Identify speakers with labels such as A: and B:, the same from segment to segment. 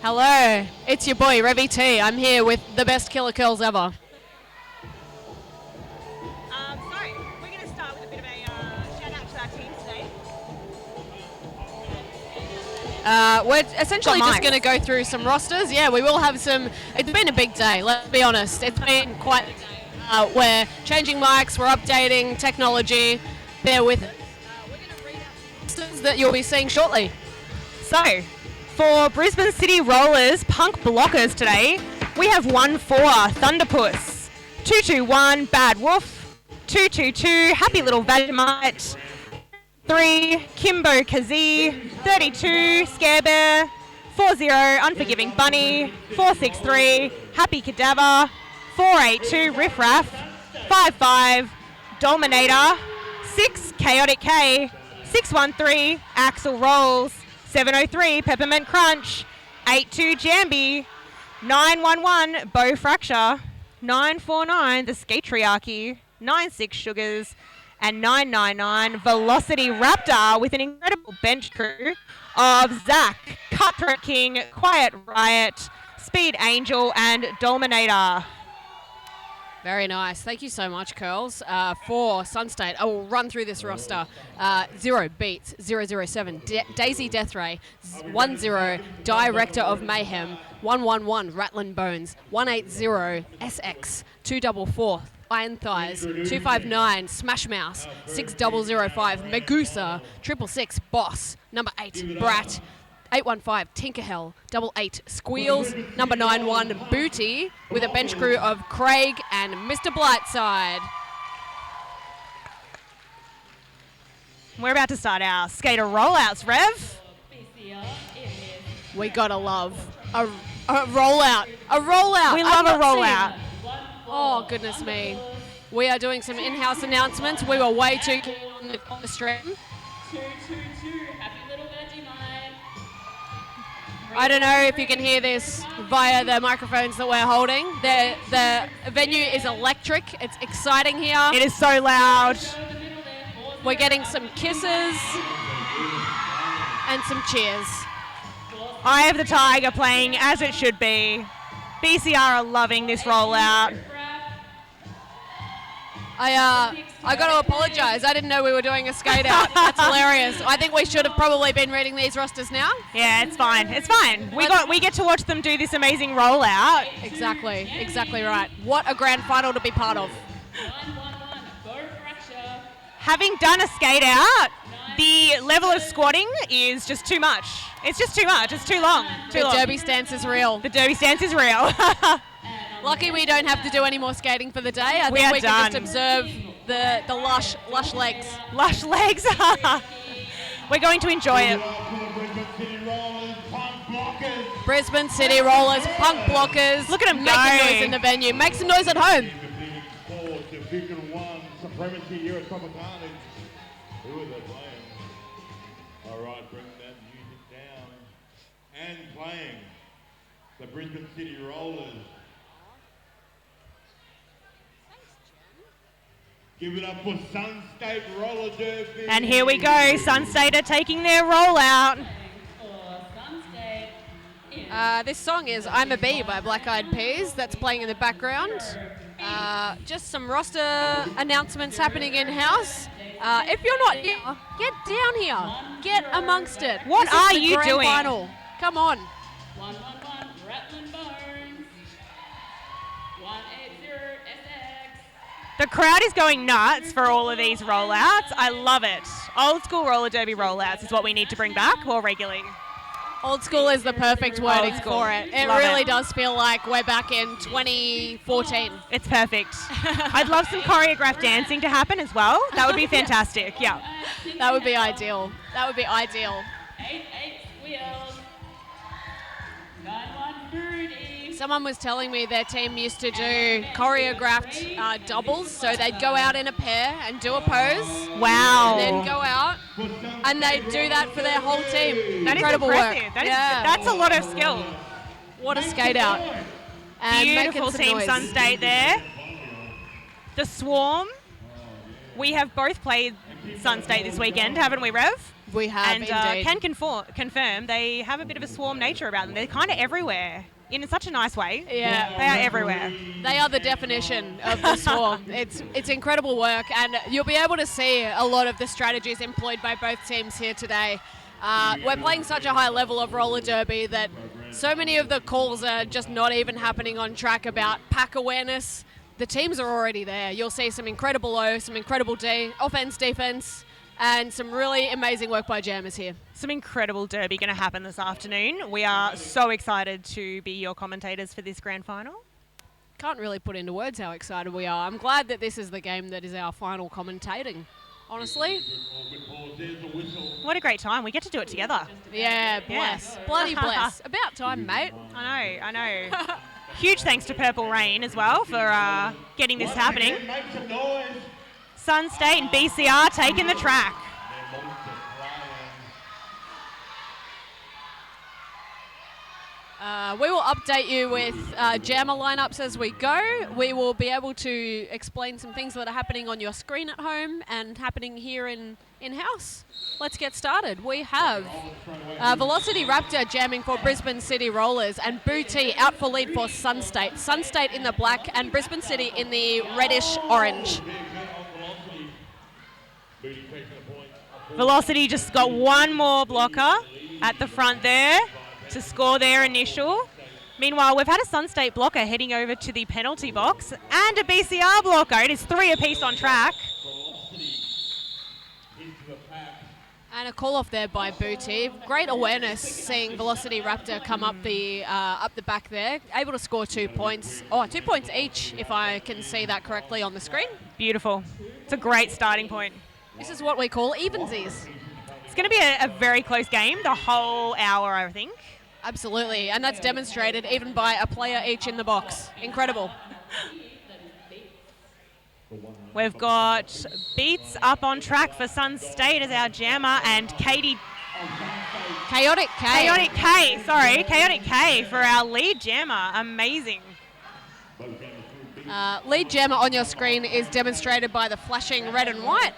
A: Hello, it's your boy, Revy T. I'm here with the best killer curls ever.
B: We're going to start with a bit of a shout out to our team today.
A: We're essentially just going to go through some rosters. Yeah, we will have some. It's been a big day, let's be honest. It's been quite a day. We're changing mics, we're updating technology. Bear with it. We're going to read out rosters that you'll be seeing shortly.
B: So, for Brisbane City Rollers Punk Blockers today, we have 1-4 Thunderpuss, 2-2-1 Bad Wolf, 2-2-2 Happy Little Vegemite, 3 Kimbo Kazee, 32 Scare Bear, 4-0 Unforgiving Bunny, 4-6-3 Happy Cadaver, 4-8-2 Riff Raff, 5-5 Dominator, 6 Chaotic K, 6-1-3 Axel Rolls, 703 Peppermint Crunch, 82 Jambi, 911 Bow Fracture, 949 The Skatriarchy, 96 Sugars, and 999 Velocity Raptor with an incredible bench crew of Zach, Cutthroat King, Quiet Riot, Speed Angel, and Dominator.
A: Very nice. Thank you so much, Curls. For Sunstate, I will run through this roster. 0 Beats, 007 Daisy Deathray, 10 Director of Mayhem, 111 Rattling Bones, 180 SX, 244 Iron Thighs, 259 Smash Mouse, 6005 Megusa, 666 Boss, number 8 Brat, 815 Tinkerhell, 88 Squeals, number 91 Booty, with a bench crew of Craig and Mr. Blightside.
B: We're about to start our skater rollouts, Rev.
A: We gotta love a rollout. A rollout.
B: We love a rollout.
A: Oh, goodness me. We are doing some in-house announcements. We were way too keen on the stream.
C: 222, Happy Little Vegemite.
A: I don't know if you can hear this via the microphones that we're holding. The venue is electric. It's exciting here.
B: It is so loud.
A: We're getting some kisses and some cheers.
B: Eye of the Tiger playing as it should be. BCR are loving this rollout.
A: I got to apologise. I didn't know we were doing a skate out. That's hilarious. I think we should have probably been reading these rosters now.
B: Yeah, it's fine. It's fine. We get to watch them do this amazing rollout.
A: Exactly right. What a grand final to be part of.
C: 911, Bow Fracture.
B: Having done a skate out, the level of squatting is just too much. It's just too much. It's too long.
A: The derby stance is real.
B: The derby stance is real.
A: Lucky we don't have to do any more skating for the day. I think we can just observe the lush legs.
B: Lush legs. We're going to enjoy it.
A: Brisbane City Rollers, Punk Blockers.
B: Look at them
A: making noise in the venue. Make some noise at home.
D: Division 1 supremacy here at Tropicarnage. Who are they playing? All right, bring that music down. And playing the Brisbane City Rollers. Give it up for Sunstate Roller Derby.
B: And here we go. Sunstate are taking their rollout.
A: This song is I'm a Bee by Black Eyed Peas. That's playing in the background. Just some roster announcements happening in-house. If you're not here, get down here. Get amongst it.
B: What are you
A: grand
B: doing?
A: Final. Come on.
C: 111, Rattling Bones. 180, SX.
B: The crowd is going nuts for all of these rollouts. I love it. Old school roller derby rollouts is what we need to bring back more regularly.
A: Old school is the perfect wording for it. It
B: Love
A: really
B: it.
A: does feel like we're back in 2014.
B: It's perfect. I'd love some choreographed dancing to happen as well. That would be fantastic. Yeah.
A: That would be ideal.
C: 88 Squeals. 91 Booty.
A: Someone was telling me their team used to do choreographed doubles, so they'd go out in a pair and do a pose.
B: Wow.
A: And then go out, and they'd do that for their whole team.
B: That is
A: Incredible
B: impressive.
A: work.
B: That's a lot of skill.
A: What a skate out. And
B: Beautiful team
A: noise.
B: Sunstate there. The Swarm. We have both played Sunstate this weekend, haven't we, Rev?
A: We have,
B: And
A: indeed.
B: can confirm they have a bit of a swarm nature about them. They're kind of everywhere in such a nice way.
A: Yeah.
B: They are everywhere.
A: They are the definition of the swarm. It's incredible work, and you'll be able to see a lot of the strategies employed by both teams here today. We're playing such a high level of roller derby that so many of the calls are just not even happening on track about pack awareness. The teams are already there. You'll see some incredible O, some incredible D, offense, defense, and some really amazing work by jammers here.
B: Some incredible derby going to happen this afternoon. We are so excited to be your commentators for this grand final.
A: Can't really put into words how excited we are. I'm glad that this is the game that is our final commentating, honestly.
B: What a great time. We get to do it together.
A: Yeah, bless. Bloody bless. About time, mate.
B: I know. Huge thanks to Purple Rain as well for getting this happening.
D: Make some noise.
B: Sunstate and BCR taking the track.
A: We will update you with jammer lineups as we go. We will be able to explain some things that are happening on your screen at home and happening here in-house. Let's get started. We have Velocity Raptor jamming for Brisbane City Rollers and Booty out for lead for Sunstate. Sunstate in the black and Brisbane City in the reddish orange.
B: Velocity just got one more blocker at the front there to score their initial. Meanwhile, we've had a Sunstate blocker heading over to the penalty box and a BCR blocker. It is 3 apiece on track.
A: And a call off there by Booty. Great awareness seeing Velocity Raptor come up the back there. Able to score 2 points. 2 points each, if I can see that correctly on the screen.
B: Beautiful. It's a great starting point.
A: This is what we call evensies.
B: It's going to be a very close game, the whole hour, I think.
A: Absolutely, and that's demonstrated even by a player each in the box. Incredible.
B: We've got Beats up on track for Sunstate as our jammer, and Chaotic K for our lead jammer. Amazing.
A: Lead jammer on your screen is demonstrated by the flashing red and white.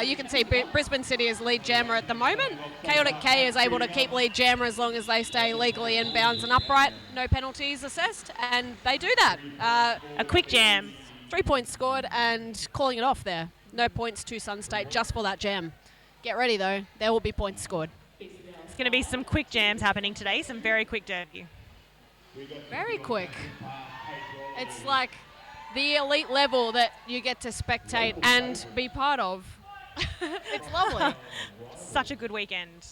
A: You can see Brisbane City is lead jammer at the moment. Chaotic K is able to keep lead jammer as long as they stay legally in bounds and upright. No penalties assessed, and they do that.
B: A quick jam.
A: 3 points scored and calling it off there. No points to Sunstate just for that jam. Get ready though, there will be points scored.
B: It's going to be some quick jams happening today, some very quick derby.
A: Very quick. It's like the elite level that you get to spectate and be part of. It's lovely.
B: Such a good weekend.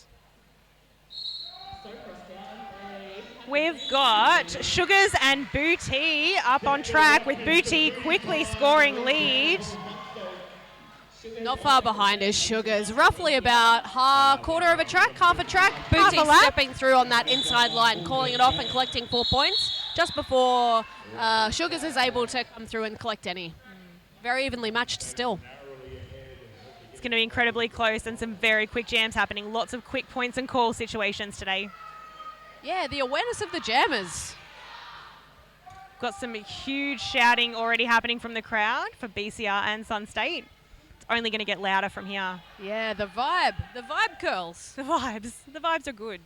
B: We've got Sugars and Booty up on track, with Booty quickly scoring lead.
A: Not far behind is Sugars, roughly about half a track. Booty
B: lap.
A: stepping through on that inside line, calling it off and collecting 4 points just before Sugars is able to come through and collect any. Very evenly matched still.
B: It's going to be incredibly close and some very quick jams happening. Lots of quick points and call situations today.
A: Yeah, the awareness of the jammers.
B: Got some huge shouting already happening from the crowd for BCR and Sunstate. It's only going to get louder from here.
A: Yeah, the vibe curls.
B: The vibes are good.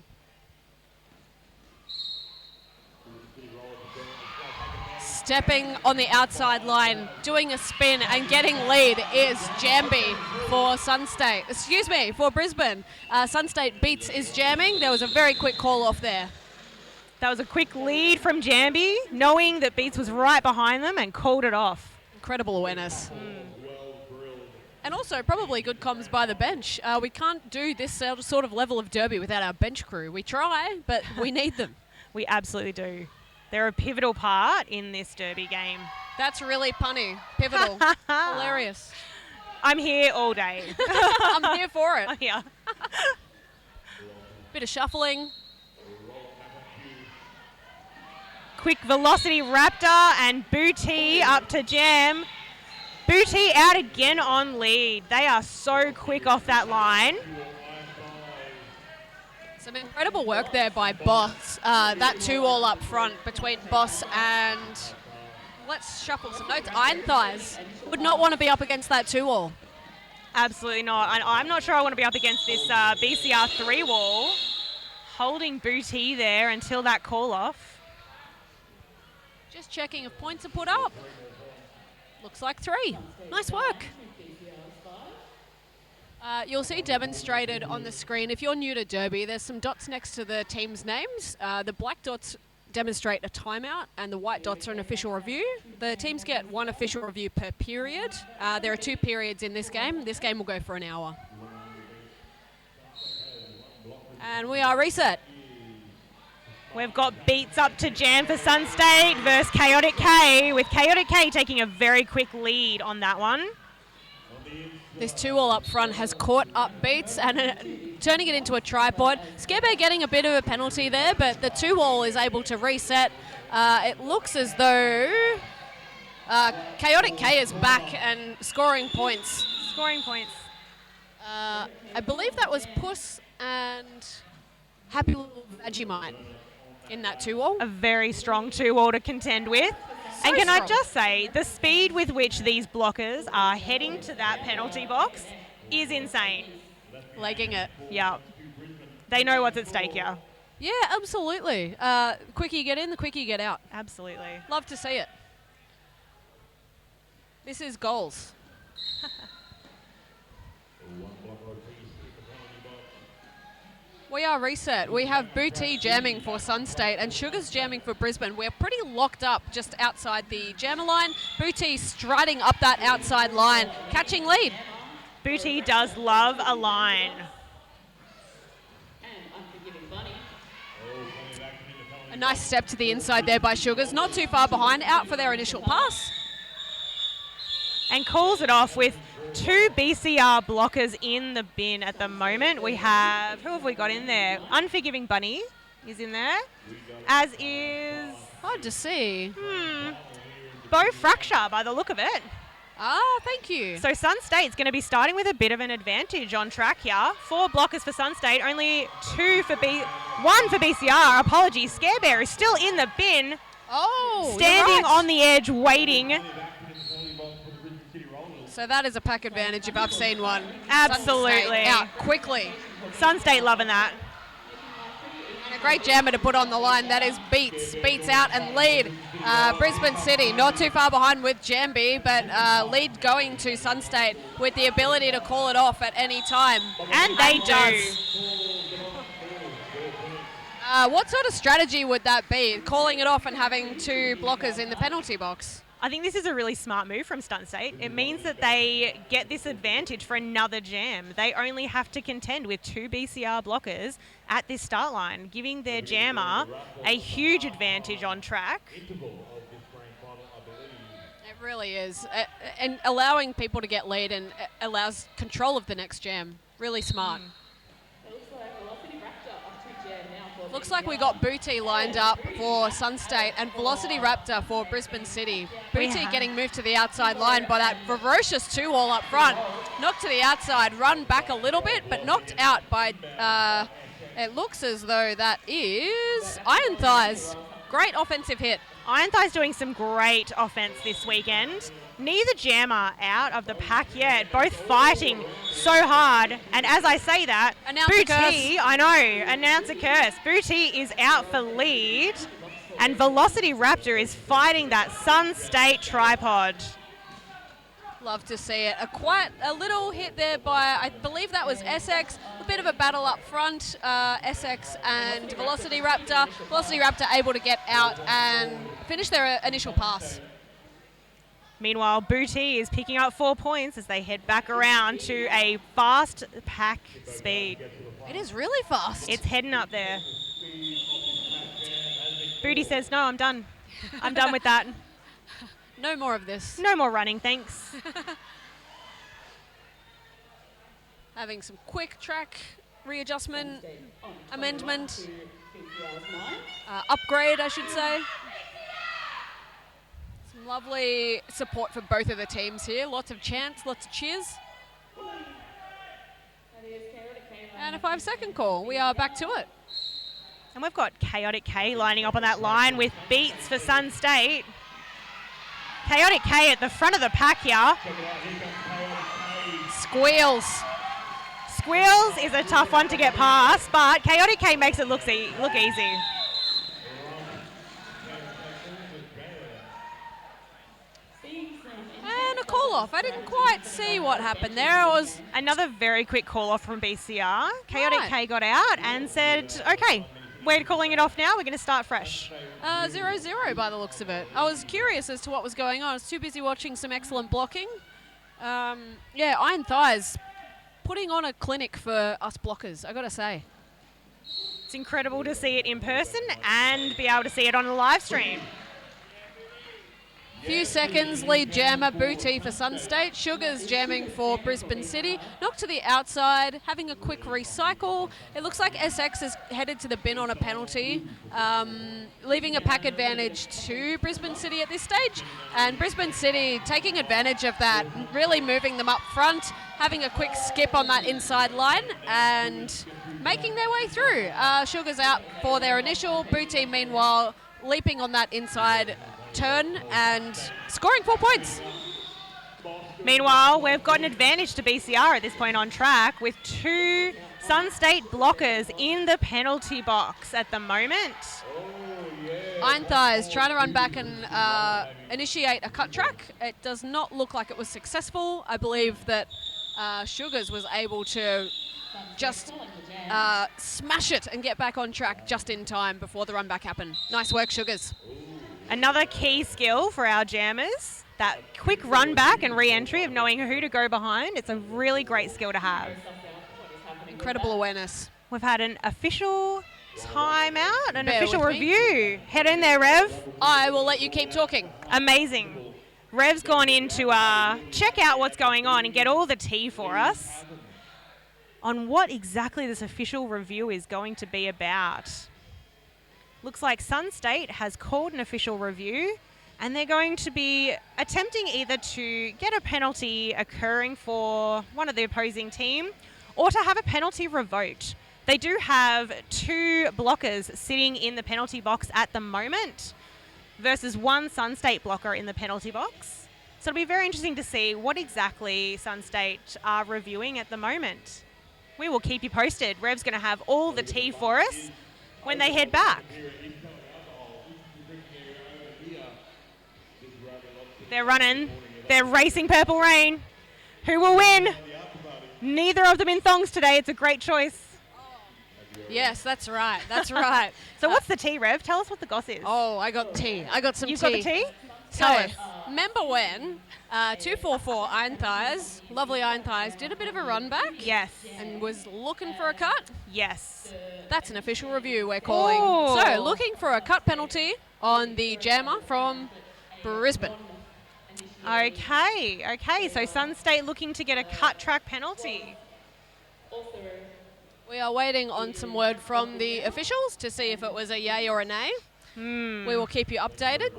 A: Stepping on the outside line, doing a spin and getting lead is Jambi for Brisbane. Sunstate Beats is jamming. There was a very quick call off there.
B: That was a quick lead from Jambi, knowing that Beats was right behind them and called it off.
A: Incredible awareness. And also probably good comms by the bench. We can't do this sort of level of derby without our bench crew. We try, but we need them.
B: We absolutely do. They're a pivotal part in this derby game.
A: That's really punny. Pivotal. Hilarious.
B: I'm here all day.
A: I'm here for it.
B: Yeah.
A: Bit of shuffling.
B: Quick Velocity Raptor and Booty up to jam. Booty out again on lead. They are so quick off that line.
A: Some incredible work there by Boss. That 2-all up front between Boss and, let's shuffle some notes, Iron Thighs. Would not want to be up against that 2-all.
B: Absolutely not. I'm not sure I want to be up against this BCR 3 wall. Holding Booty there until that call off.
A: Just checking if points are put up. Looks like 3. Nice work. You'll see demonstrated on the screen, if you're new to Derby, there's some dots next to the team's names. The black dots demonstrate a timeout and the white dots are an official review. The teams get 1 official review per period. There are 2 periods in this game. This game will go for an hour. And we are reset.
B: We've got beats up to jam for Sunstate versus Chaotic K, with Chaotic K taking a very quick lead on that one.
A: This 2-all up front has caught up beats and turning it into a tripod. Scarebear getting a bit of a penalty there, but the 2-all is able to reset. It looks as though Chaotic K is back and scoring points.
B: Scoring points.
A: I believe that was Puss and Happy Little Vegemite in that 2-all.
B: A very strong 2-all to contend with.
A: So
B: and can I
A: strong.
B: just say, the speed with which these blockers are heading to that penalty box is insane.
A: Legging it.
B: Yeah. They know what's at stake here.
A: Yeah, absolutely. The quicker you get in, the quicker you get out.
B: Absolutely.
A: Love to see it. This is goals. We are reset. We have Booty jamming for Sunstate and Sugars jamming for Brisbane. We're pretty locked up just outside the jammer line. Booty striding up that outside line, catching lead.
B: Booty does love a line.
A: A nice step to the inside there by Sugars. Not too far behind, out for their initial pass.
B: And calls it off with 2 BCR blockers in the bin at the moment. We have, who have we got in there? Unforgiving Bunny is in there, as is...
A: Hard to see.
B: Bow Fracture by the look of it.
A: Ah, thank you.
B: So Sunstate's going to be starting with a bit of an advantage on track here. 4 blockers for Sunstate, only 1 for BCR. Apologies, Scarebear is still in the bin.
A: Oh,
B: standing
A: you're right.
B: on the edge, waiting.
A: So that is a pack advantage if I've seen one.
B: Absolutely.
A: Sunstate out quickly.
B: Sunstate loving that.
A: And a great jammer to put on the line. That is Beats out and lead. Brisbane City not too far behind with Jambi, but lead going to Sunstate with the ability to call it off at any time.
B: And they do.
A: What sort of strategy would that be? Calling it off and having 2 blockers in the penalty box?
B: I think this is a really smart move from Sunstate. It means that they get this advantage for another jam. They only have to contend with 2 BCR blockers at this start line, giving their jammer a huge advantage on track.
A: It really is. And allowing people to get lead and allows control of the next jam. Really smart. Looks like we got Booty lined up for Sunstate and Velocity Raptor for Brisbane City. Booty getting moved to the outside line by that ferocious 2-all up front. Knocked to the outside, run back a little bit, but knocked out by, it looks as though that is Iron Thighs. Great offensive hit.
B: Iron Thigh's doing some great offense this weekend. Neither jammer out of the pack yet, both fighting so hard. And as I say that,
A: Announce a
B: Booty,
A: curse.
B: I know, announce a curse. Booty is out for lead, and Velocity Raptor is fighting that Sunstate tripod.
A: Love to see it. A little hit there by, I believe that was SX. A bit of a battle up front. SX and Velocity Raptor. Velocity Raptor able to get out and finish their initial pass.
B: Meanwhile, Booty is picking up 4 points as they head back around to a fast pack speed.
A: It is really fast.
B: It's heading up there. Booty says, no, I'm done. I'm done with that.
A: No more of this.
B: No more running, thanks.
A: Having some quick track readjustment, amendment, upgrade, I should say. Some lovely support for both of the teams here. Lots of chants, lots of cheers. And a 5-second call. We are back to it.
B: And we've got Chaotic K lining up on that line with beats for Sunstate. Chaotic K at the front of the pack here.
A: Squeals.
B: Squeals is a tough one to get past, but Chaotic K makes it look easy.
A: And a call-off. I didn't quite see what happened there. It was
B: Another very quick call-off from BCR. Chaotic
A: Right.
B: K got out and said, okay, we're calling it off now. We're going to start fresh.
A: 0-0 by the looks of it. I was curious as to what was going on. I was too busy watching some excellent blocking. Iron Thighs putting on a clinic for us blockers, I got to say.
B: It's incredible to see it in person and be able to see it on a live stream.
A: Few seconds, lead jammer, Booty for Sunstate. Sugars jamming for Brisbane City. Knocked to the outside, having a quick recycle. It looks like SX is headed to the bin on a penalty, leaving a pack advantage to Brisbane City at this stage. And Brisbane City taking advantage of that, really moving them up front, having a quick skip on that inside line and making their way through. Sugars out for their initial. Booty, meanwhile, leaping on that inside turn and scoring 4 points.
B: Meanwhile, we've got an advantage to BCR at this point on track with 2 Sunstate blockers in the penalty box at the moment.
A: Iron Thighs trying to run back and initiate a cut track. It does not look like it was successful. I believe that Sugars was able to just smash it and get back on track just in time before the run back happened. Nice work, Sugars.
B: Another key skill for our jammers, that quick run back and re-entry of knowing who to go behind. It's a really great skill to have.
A: Incredible awareness.
B: We've had an official timeout, an
A: Bear
B: official
A: with me.
B: review. Head in there, Rev.
A: I will let you keep talking.
B: Amazing. Rev's gone in to check out what's going on and get all the tea for us on what exactly this official review is going to be about. Looks like Sunstate has called an official review and they're going to be attempting either to get a penalty occurring for one of the opposing team or to have a penalty revoked. They do have 2 blockers sitting in the penalty box at the moment versus 1 Sunstate blocker in the penalty box. So it'll be very interesting to see what exactly Sunstate are reviewing at the moment. We will keep you posted. Rev's going to have all the tea for us when they head back. They're running. They're racing Purple Rain. Who will win? Neither of them in thongs today. It's a great choice.
A: Yes, that's right. That's right.
B: So what's the tea, Rev? Tell us what the goss is.
A: Oh, I got tea. I got some
B: You've
A: tea.
B: got the tea?
A: So,
B: Tell us.
A: remember when 244 Iron Thighs, lovely Iron Thighs, did a bit of a run back?
B: Yes.
A: And was looking for a cut?
B: Yes.
A: That's an official review we're calling.
B: Ooh.
A: So, looking for a cut penalty on the jammer from Brisbane.
B: Okay. So Sunstate looking to get a cut track penalty.
A: We are waiting on some word from the officials to see if it was a yay or a nay. We will keep you updated.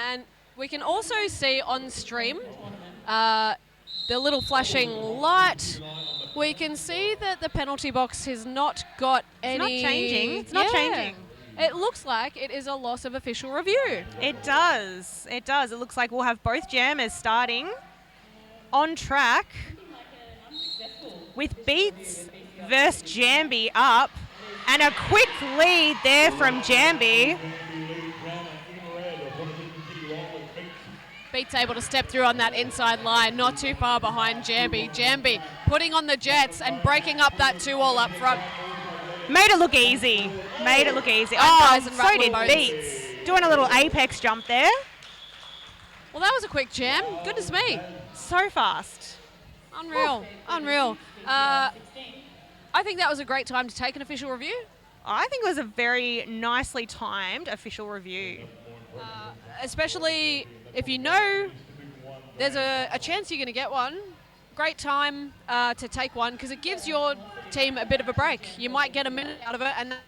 A: And we can also see on stream the little flashing light. We can see that the penalty box has not got any...
B: It's not changing.
A: It looks like it is a loss of official review.
B: It does. It looks like we'll have both jammers starting on track with Beats versus Jambi up. And a quick lead there from Jambi.
A: Beats able to step through on that inside line, not too far behind Jambi. Jambi putting on the jets and breaking up that 2-all up front.
B: Made it look easy.
A: Thighs and
B: So
A: Rattling
B: did
A: Bones.
B: Beats. Doing a little apex jump there.
A: Well, that was a quick jam. Goodness me.
B: So fast.
A: Unreal. I think that was a great time to take an official review.
B: I think it was a very nicely timed official review.
A: Especially if you know there's a chance you're going to get one. Great time to take one because it gives your team a bit of a break. You might get a minute out of it and then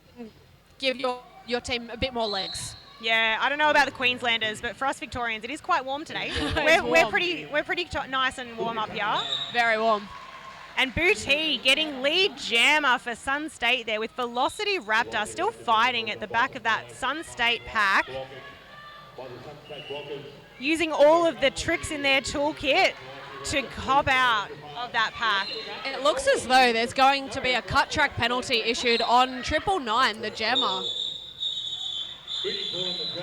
A: give your team a bit more legs.
B: Yeah, I don't know about the Queenslanders, but for us Victorians, it is quite warm today.
A: It's
B: we're
A: warm.
B: pretty nice and warm up here.
A: Very warm.
B: And Booty getting lead jammer for Sunstate there with Velocity Raptor still fighting at the back of that Sunstate pack. Using all of the tricks in their toolkit to cop out of that pack.
A: It looks as though there's going to be a cut track penalty issued on 999, the jammer.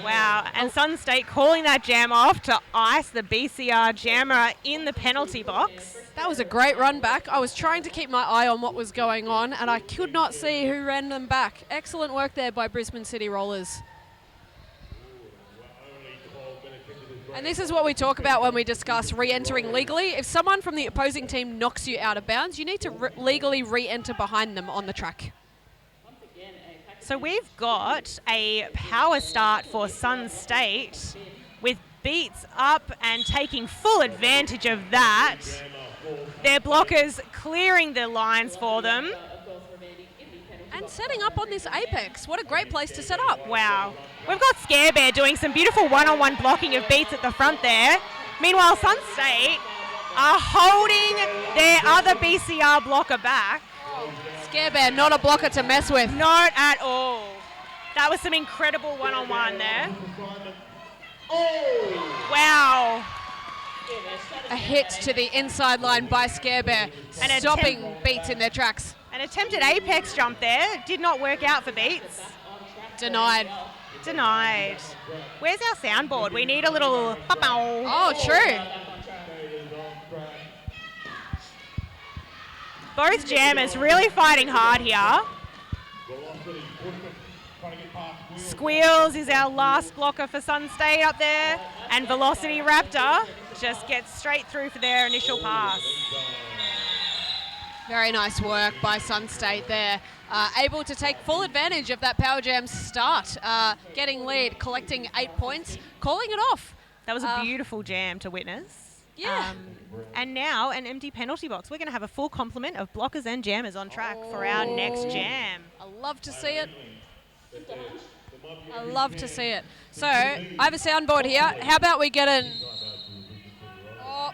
B: Wow, and Sunstate calling that jam off to ice the BCR jammer in the penalty box.
A: That was a great run back. I was trying to keep my eye on what was going on, and I could not see who ran them back. Excellent work there by Brisbane City Rollers. And this is what we talk about when we discuss re-entering legally. If someone from the opposing team knocks you out of bounds, you need to legally re-enter behind them on the track.
B: So we've got a power start for Sunstate with beats up and taking full advantage of that. Their blockers clearing the lines for them.
A: And setting up on this apex. What a great place to set up.
B: Wow. We've got Scare Bear doing some beautiful one-on-one blocking of beats at the front there. Meanwhile, Sunstate are holding their other BCR blocker back.
A: Scare Bear, not a blocker to mess with.
B: Not at all. That was some incredible one-on-one there. Wow.
A: A hit to the inside line by Scare Bear,
B: And
A: stopping Beats in their tracks.
B: An attempted apex jump there. Did not work out for Beats.
A: Denied.
B: Denied. Where's our soundboard? We need a little...
A: Oh, true.
B: Both jammers really fighting hard here. Squeals is our last blocker for Sunstate up there. And Velocity Raptor just gets straight through for their initial pass.
A: Very nice work by Sunstate there. Able to take full advantage of that Power Jam start. Getting lead, collecting 8 points, calling it off.
B: That was a beautiful jam to witness.
A: Yeah.
B: And now an empty penalty box. We're going to have a full complement of blockers and jammers on track for our next jam.
A: I love to see it. I love to see it. So, I have a soundboard here. How about we get an... Oh,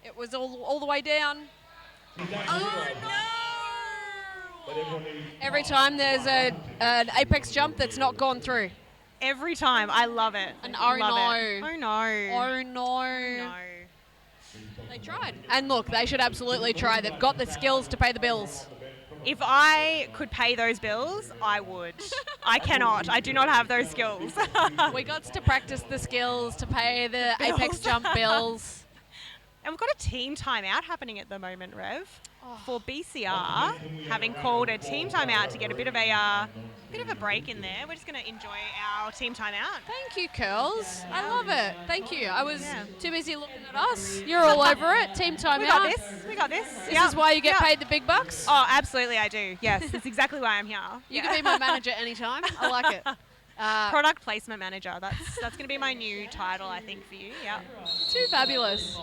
A: it was all the way down. Oh, no! Every time there's an apex jump that's not gone through.
B: Every time. I love it.
A: And oh,
B: love
A: no.
B: It. Oh, no.
A: Oh, no.
B: No.
A: They tried. And look, they should absolutely try. They've got the skills to pay the bills.
B: If I could pay those bills, I would. I cannot. I do not have those skills.
A: We got to practice the skills to pay the apex jump bills.
B: And we've got a team timeout happening at the moment, Rev, for BCR, having called a team timeout to get a bit of a break in there. We're just going to enjoy our team timeout.
A: Thank you, Curls. I love it. Thank you. I was too busy looking at us. You're all over it. Team timeout.
B: We got this. We got this.
A: This is why you get paid the big bucks?
B: Oh, absolutely I do. Yes, that's exactly why I'm here.
A: You can be my manager anytime. I like it.
B: Product placement manager. That's going to be my new title, I think, for you. Yeah.
A: Too fabulous.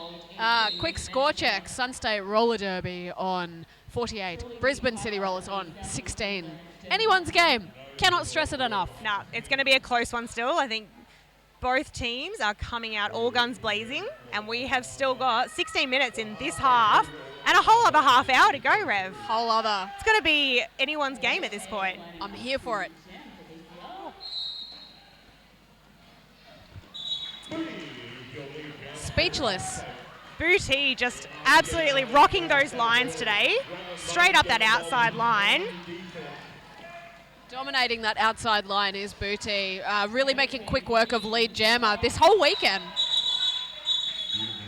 A: Quick score check. Sunstate Roller Derby on 48. Brisbane City Rollers on 16. Anyone's game. Cannot stress it enough.
B: No, it's going to be a close one still. I think both teams are coming out all guns blazing, and we have still got 16 minutes in this half and a whole other half hour to go, Rev.
A: Whole other.
B: It's going to be anyone's game at this point.
A: I'm here for it. Speechless.
B: Booty just absolutely rocking those lines today. Straight up that outside line.
A: Dominating that outside line is Booty. Really making quick work of lead jammer this whole weekend.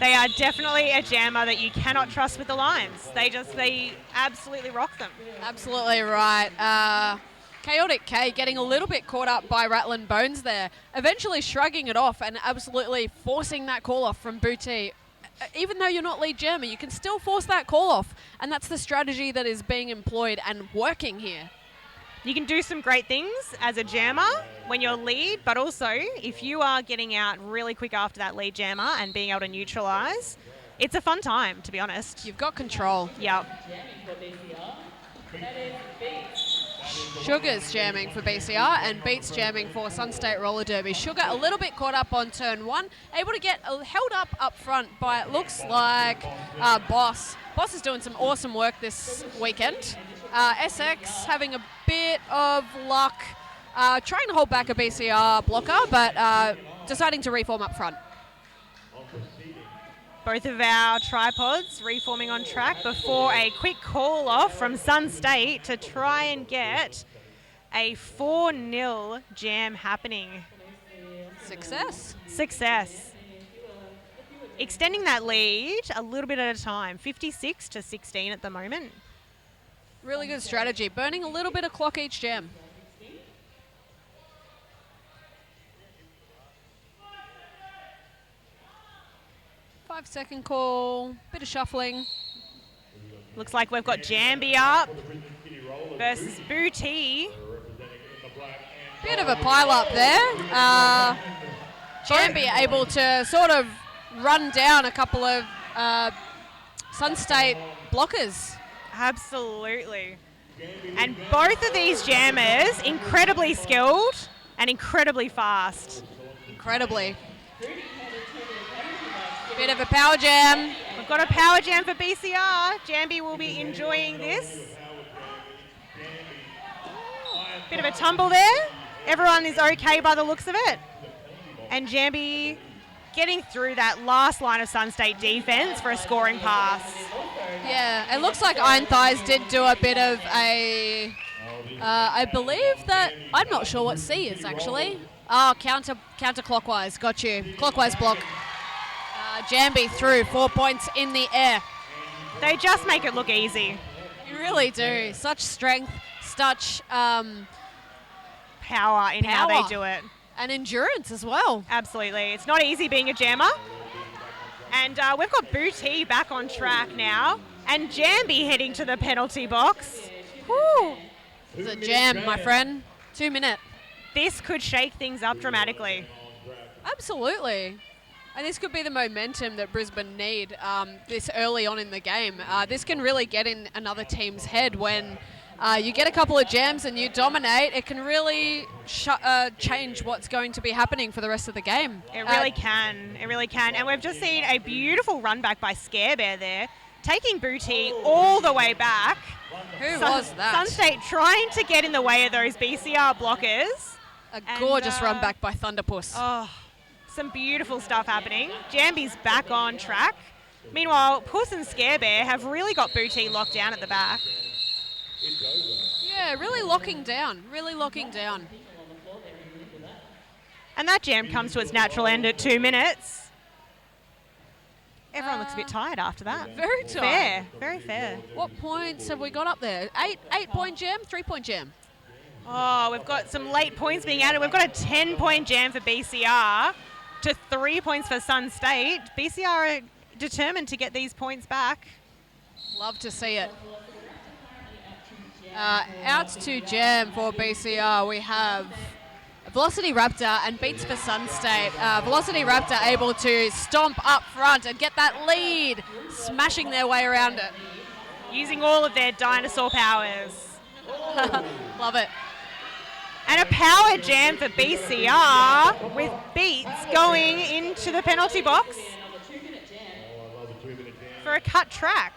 B: They are definitely a jammer that you cannot trust with the lines. They absolutely rock them.
A: Absolutely right. Chaotic K getting a little bit caught up by Rattling Bones there. Eventually shrugging it off and absolutely forcing that call off from Booty. Even though you're not lead jammer, you can still force that call off. And that's the strategy that is being employed and working here.
B: You can do some great things as a jammer when you're lead, but also if you are getting out really quick after that lead jammer and being able to neutralise, it's a fun time, to be honest.
A: You've got control.
B: Yep.
A: Sugar's jamming for BCR and Beats jamming for Sunstate Roller Derby. Sugar a little bit caught up on turn one, able to get held up front by, it looks like, Boss. Boss is doing some awesome work this weekend. SX having a bit of luck, trying to hold back a BCR blocker, but deciding to reform up front.
B: Both of our tripods reforming on track before a quick call off from Sunstate to try and get a 4-0 jam happening. Success. Extending that lead a little bit at a time, 56-16 at the moment.
A: Really good strategy. Burning a little bit of clock each jam. Five-second call, bit of shuffling.
B: Looks like we've got Jambi up versus Booty.
A: Bit of a pile up there. Jambi able to sort of run down a couple of Sunstate blockers.
B: Absolutely. And both of these jammers incredibly skilled and incredibly fast.
A: Incredibly. Bit of a power jam.
B: We've got a power jam for BCR. Jambi will be enjoying this. Bit of a tumble there. Everyone is okay by the looks of it. And Jambi getting through that last line of Sunstate defense for a scoring pass.
A: Yeah, it looks like Iron Thighs did do a bit of a, I believe that, I'm not sure what C is actually. Oh, counterclockwise, got you. Clockwise block. Jambi through, 4 points in the air.
B: They just make it look easy.
A: You really do. Such strength, such
B: power in how they do it.
A: And endurance as well.
B: Absolutely. It's not easy being a jammer. And we've got Booty back on track now. And Jambi heading to the penalty box. Whew.
A: It's a jam, my friend. 2 minute.
B: This could shake things up dramatically.
A: Absolutely. And this could be the momentum that Brisbane need this early on in the game. This can really get in another team's head when you get a couple of jams and you dominate. It can really change what's going to be happening for the rest of the game.
B: It really can. It really can. And we've just seen a beautiful run back by Scare Bear there, taking Booty all the way back.
A: Who was that?
B: Sunstate trying to get in the way of those BCR blockers.
A: A gorgeous run back by Thunderpuss.
B: Oh, some beautiful stuff happening. Jambi's back on track. Meanwhile, Puss and Scare Bear have really got Booty locked down at the back.
A: Yeah, really locking down.
B: And that jam comes to its natural end at 2 minutes. Everyone looks a bit tired after that.
A: Very tired.
B: Fair, very fair.
A: What points have we got up there? 8-point jam, 3-point jam.
B: Oh, we've got some late points being added. We've got a 10-point jam for BCR to 3 points for Sunstate. BCR are determined to get these points back.
A: Love to see it. Out to jam for BCR, we have Velocity Raptor and beats for Sunstate. Velocity Raptor able to stomp up front and get that lead, smashing their way around it.
B: Using all of their dinosaur powers.
A: Love it.
B: And a power jam for BCR with Beats going into the penalty box for a cut track.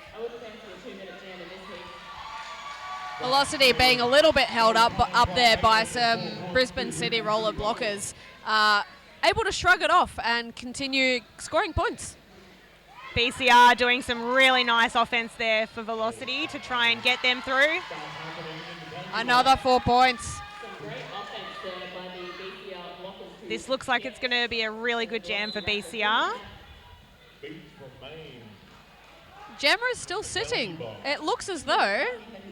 A: Velocity being a little bit held up there by some Brisbane City roller blockers. Able to shrug it off and continue scoring points.
B: BCR doing some really nice offense there for Velocity to try and get them through.
A: Another 4 points.
B: This looks like it's going to be a really good jam for BCR.
A: Jammer is still sitting. It looks as though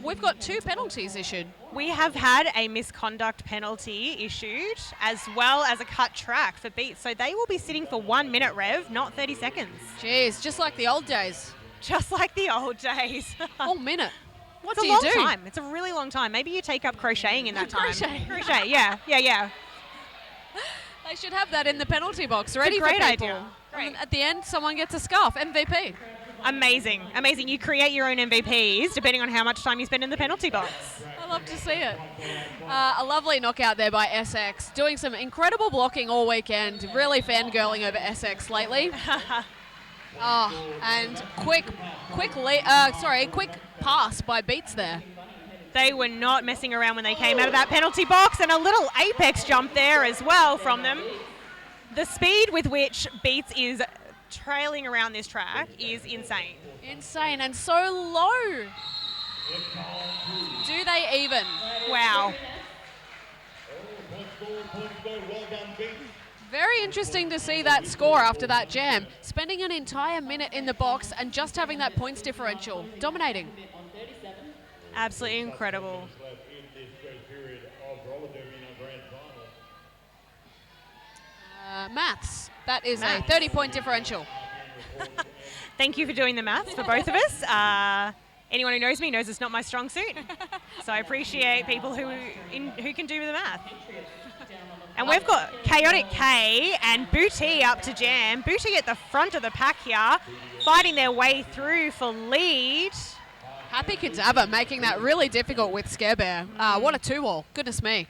A: we've got 2 penalties issued.
B: We have had a misconduct penalty issued as well as a cut track for Beats. So they will be sitting for 1 minute, Rev, not 30 seconds.
A: Jeez, just like the old days.
B: Just like the old days.
A: 1 minute. What do
B: you do?
A: It's a long
B: time. It's a really long time. Maybe you take up crocheting in that time.
A: Crochet,
B: yeah.
A: They should have that in the penalty box, ready for
B: great
A: people.
B: idea. Great.
A: And at the end, someone gets a scarf, MVP.
B: Amazing. You create your own MVPs depending on how much time you spend in the penalty box.
A: I love to see it. A lovely knockout there by SX, doing some incredible blocking all weekend. Really fangirling over SX lately. And quick pass by Beats there.
B: They were not messing around when they came out of that penalty box, and a little apex jump there as well from them. The speed with which Beats is trailing around this track is insane.
A: Insane and so low. Do they even?
B: Wow.
D: Well done, Beats.
A: Very interesting to see that score after that jam. Spending an entire minute in the box and just having that points differential. Dominating.
B: Absolutely incredible.
D: Left in this first period of roller derby in our grand final.
A: Maths. That is
B: Maths.
A: a 30-point differential.
B: Thank you for doing the maths for both of us. Anyone who knows me knows it's not my strong suit. So I appreciate people who can do the math. And we've got Chaotic K and Booty up to jam. Booty at the front of the pack here, fighting their way through for lead.
A: Happy Cadaver making that really difficult with Scare Bear. What a 2-all. Goodness me.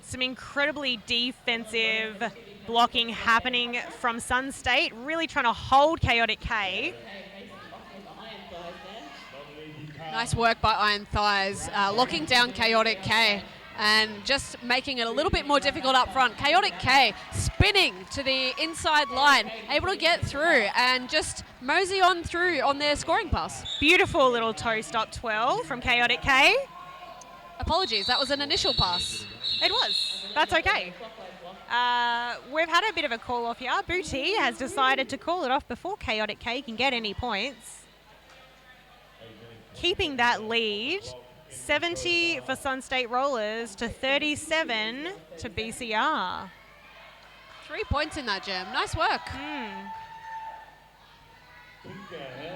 B: Some incredibly defensive blocking happening from Sunstate, really trying to hold Chaotic K.
A: Nice work by Iron Thighs, locking down Chaotic K and just making it a little bit more difficult up front. Chaotic K spinning to the inside line, able to get through and just mosey on through on their scoring pass.
B: Beautiful little toe stop 12 from Chaotic K.
A: Apologies, that was an initial pass.
B: It was. That's okay. We've had a bit of a call off here. Booty has decided to call it off before Chaotic K can get any points. Keeping that lead, 70 for Sunstate Rollers to 37 to BCR.
A: 3 points in that jam. Nice work.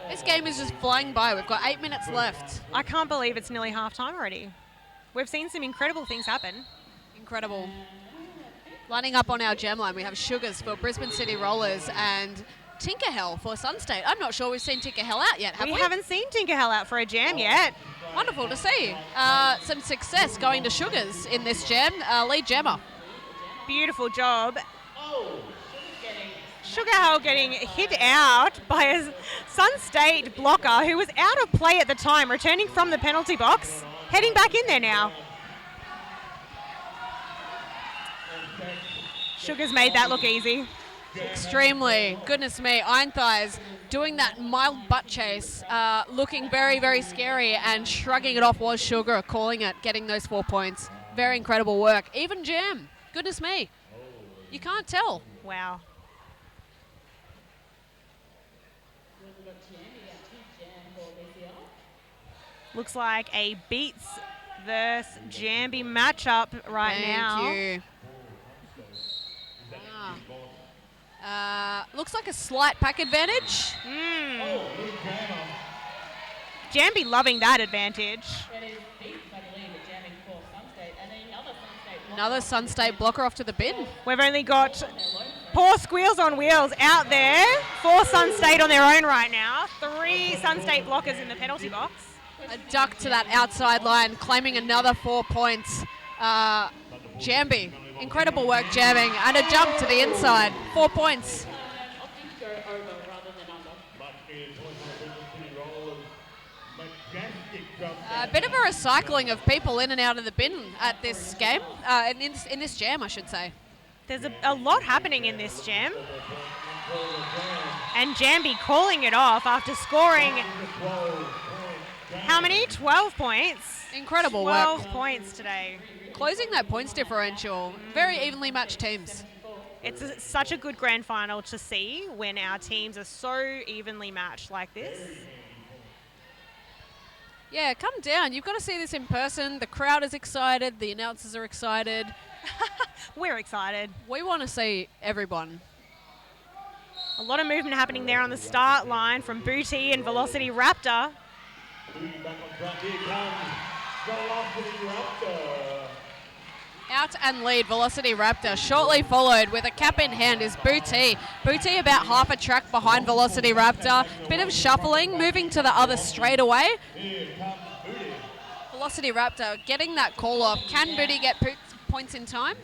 A: This game is just flying by. We've got 8 minutes left.
B: I can't believe it's nearly half time already. We've seen some incredible things happen.
A: Incredible. Lining up on our jam line, we have Sugars for Brisbane City Rollers and Tinkerhell for Sunstate. I'm not sure we've seen Tinkerhell out yet, have we?
B: We haven't seen Tinkerhell out for a jam yet.
A: Wonderful to see. Some success going to Sugars in this jam. Lead jammer.
B: Beautiful job. Sugarhell getting hit out by a Sunstate blocker who was out of play at the time, returning from the penalty box, heading back in there now. Sugars made that look easy.
A: Extremely. Goodness me. Iron Thighs doing that mild butt chase, looking very, very scary, and shrugging it off was Sugar, calling it, getting those 4 points. Very incredible work. Even jam. Goodness me. You can't tell.
B: Wow. Looks like a Beats versus Jambi matchup right now.
A: Thank you. Looks like a slight pack advantage.
B: Jambi loving that advantage.
A: Another Sunstate blocker off to the bin.
B: We've only got poor Squeals on Wheels out there. 4 Sunstate on their own right now. 3 Sunstate blockers in the penalty box.
A: A duck to that outside line, claiming another 4 points. Jambi, incredible work jamming, and a jump to the inside. 4 points. A bit of a recycling of people in and out of the bin at this game, in this jam, I should say.
B: There's a lot happening in this jam. And Jambi calling it off after scoring, how many? 12 points.
A: Incredible work.
B: 12 points today.
A: Closing that points differential. Very evenly matched teams.
B: It's such a good grand final to see when our teams are so evenly matched like this.
A: Yeah, come down. You've got to see this in person. The crowd is excited. The announcers are excited.
B: We're excited.
A: We want to see everyone.
B: A lot of movement happening there on the start line from Booty and Velocity Raptor.
D: Back on track, here comes Velocity Raptor.
A: Out and lead, Velocity Raptor. Shortly followed with a cap in hand is Booty. Booty about half a track behind Velocity Raptor. Bit of shuffling, moving to the other straightaway.
D: Here comes Booty.
A: Velocity Raptor getting that call off. Can Booty get points in time?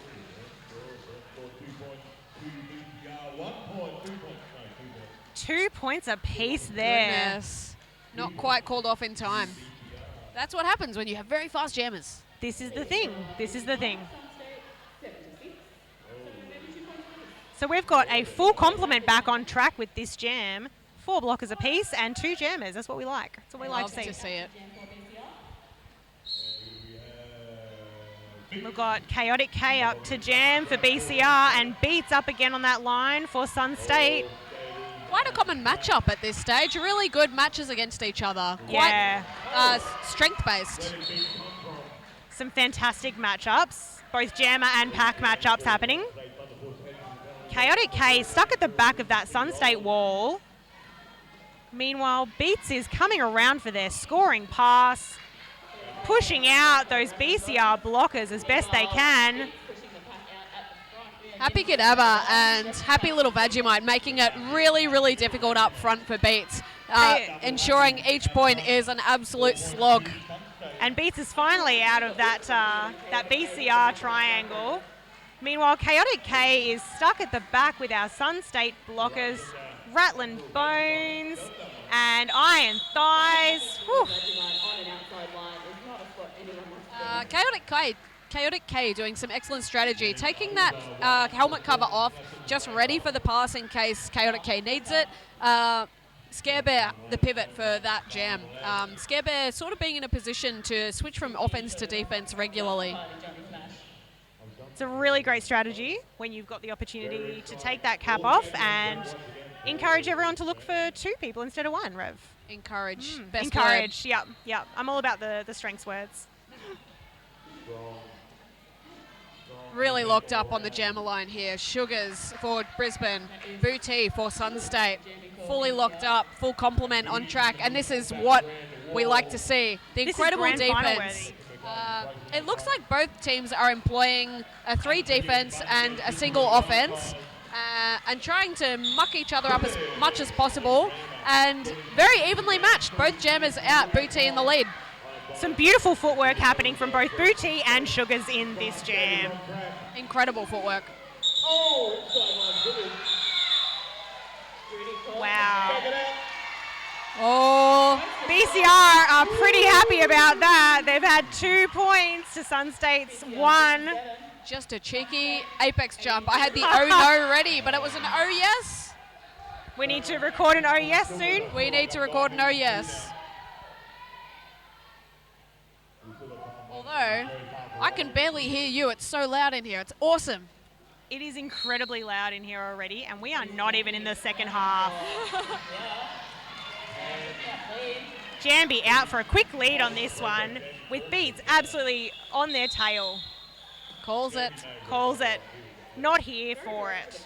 B: 2 points apiece there.
A: Goodness. Not quite called off in time. That's what happens when you have very fast jammers.
B: This is the thing. This is the thing. So we've got a full complement back on track with this jam. 4 blockers apiece and 2 jammers. That's what we like. That's what we like
A: Love
B: to see.
A: to see it.
B: We've got Chaotic K up to jam for BCR and Beats up again on that line for Sunstate.
A: Quite a common matchup at this stage. Really good matches against each other.
B: Yeah.
A: Quite strength-based.
B: Some fantastic matchups. Both jammer and pack matchups happening. Chaotic K stuck at the back of that Sunstate wall. Meanwhile, Beats is coming around for their scoring pass, pushing out those BCR blockers as best they can.
A: Happy Kadabba and happy little Vegemite making it really, really difficult up front for Beats, ensuring each point is an absolute slog.
B: And Beats is finally out of that BCR triangle. Meanwhile, Chaotic K is stuck at the back with our Sunstate blockers, Rattling Bones and Iron Thighs. Whew.
A: Chaotic K doing some excellent strategy, taking that helmet cover off, just ready for the pass in case Chaotic K needs it. Scare Bear, the pivot for that jam. Scare Bear sort of being in a position to switch from offense to defense regularly.
B: It's a really great strategy when you've got the opportunity to take that cap off and encourage everyone to look for 2 people instead of 1, Rev.
A: Encourage. Best
B: Encourage, yep. I'm all about the strengths words.
A: Really locked up on the jammer line here. Sugars for Brisbane, Booty for Sunstate. Fully locked up, full complement on track, and this is what we like to see. The incredible defense. It looks like both teams are employing a 3 defense and a single offense, and trying to muck each other up as much as possible, and very evenly matched. Both jammers out, Booty in the lead.
B: Some beautiful footwork happening from both Booty and Sugars in this jam.
A: Incredible footwork.
B: Wow.
A: Oh,
B: BCR are pretty happy about that. They've had 2 points to Sunstate's 1.
A: just a cheeky apex jump. I had the oh no ready, but it was an oh yes.
B: We need to record an oh yes soon.
A: We need to record an oh yes. Although, I can barely hear you. It's so loud in here. It's awesome.
B: It is incredibly loud in here already, and we are not even in the second half. Jambi out for a quick lead on this one, with Beats absolutely on their tail.
A: Calls it.
B: Calls it. Not here for it.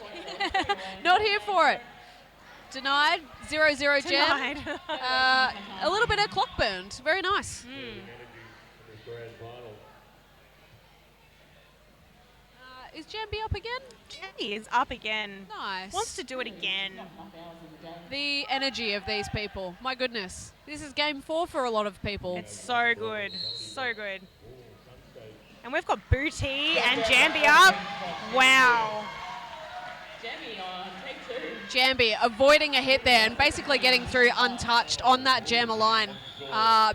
A: Not here for it. Denied. 0-0 jam.
B: Denied.
A: A little bit of clock burned. Very nice. Is Jambi up again?
B: Jambi is up again.
A: Nice.
B: Wants to do it again.
A: The energy of these people. My goodness. This is game 4 for a lot of people.
B: It's so good. So good. And we've got Booty and Jambi up. Wow.
A: Jambi avoiding a hit there and basically getting through untouched on that jammer line.